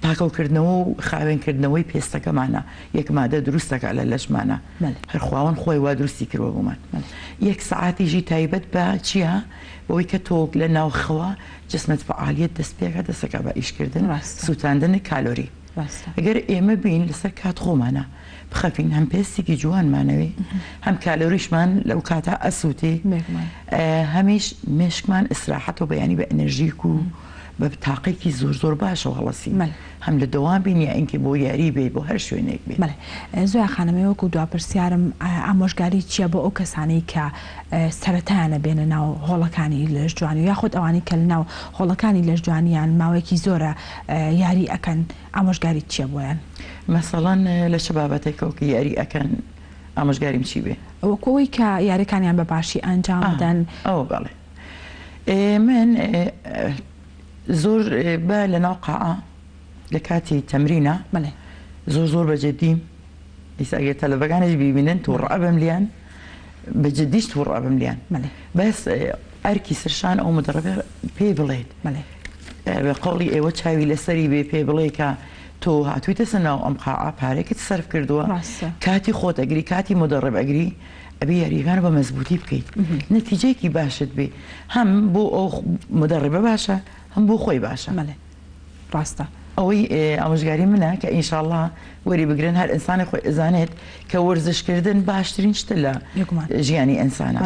پاکەوکردنەوە و خاوێنکردنەوەی پێستەکەمانە یەک مادە دروستەکە لە لەشمانە هەر خواوەن خۆی وا دروستی کردوە بۆمان یەک سعاتیژی تایبەت بە چییە بەوەی کە تۆ لە ناوخەوە جسمت فعالیت دەست پێکە دەستەکە بە ئیشکردن سووتاندنی کالۆری ئەگەر ئێمە بین لەسەر کات خۆمانە بخەفین هەم پێستێکی جوانمانەوەی هەم کالۆریشمان لەو کاتە ئەسووتێ هەمیش مێشکمان ئیسراحەت و بەیانی بە ئەنەرژیک و بە تاقێکی زۆر باشە هەڵەسی هەم لە دەوام بین یا ئینکە بۆ یاری بێ بۆ هەر شوێنێک بێت زۆر خانەمەی وەکو دواپرسیارم ئامۆژگاری چییە بۆ ئەو کەسانەی کە سەرەتایانە بێنە ناو هۆڵەکانی لەش جوانی یاخود ئەوانی کە لە ناو هۆڵەکانی لەش جوانیان ماوەیەکی زۆرە یاری ئەکەن ئامۆژگاری چییە بۆیان مەسەڵەن لە چه بابەتێکەوە یاری ئەکەن ئامۆژگاریم چی بێ وەکەوەی کە یاریەکانیان بە باشی ئەنجام بدەن ئەوە بەڵێ من زۆر بە لە ناو قاعە لە کاتی تەمرینە زۆر بەجددیم ئیساگەر تەلەڤەکانش ببینن تووڕە بەم لیان بەجددیش تووڕە بەم لیان بەس ئەرکی سرشان ئەو مدربە پێ بڵێت بە قەڵی ئێوە چاوی لەسەری بێ پێ بڵێ کە تۆ هاتوویتە سەرناو ئەم قاعە پارێکت سەرف کردووە کاتی خۆت ئەگری کاتی مدرب ئەگری ئەبێ یاریەکان بە مەزبوطی بکەیت نەتیجەیەکی باشت بێ هەم بۆ ئەو مدربە باشە هەم بۆ خۆی باشە ڕاستە ئەوەی ئامۆژگاری منە کە ئینشاءڵڵا وەری بگرن هەر ئینسانی خۆی ئەزانێت کە وەرزشکردن باشترین شتە لە ژیانی ئینسانە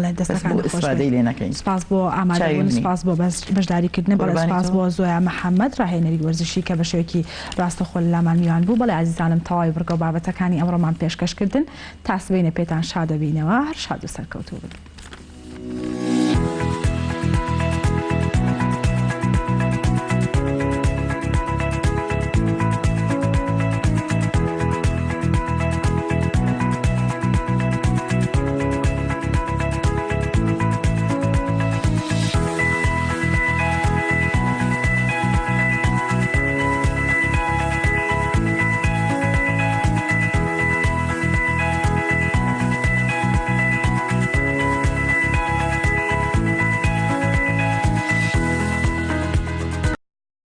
ئیسفادەی لێ نەکەین سپاس بۆ ئامادەبوون سپاس بۆ بەشداریکردن بەڵێ سپاس بۆ زۆیا محەممەد ڕاهێنەری وەرزشی کە بە شێوەیەکی ڕاستەخۆ لە لامان میوان بوو بەڵێ عزیزانم تەواوی بڕگە و بابەتەکانی ئەمڕۆمان پێشکەش کردن تا سبەینە پێتان شادەبینەوە هەر شاد و سەرکەوتوو بن.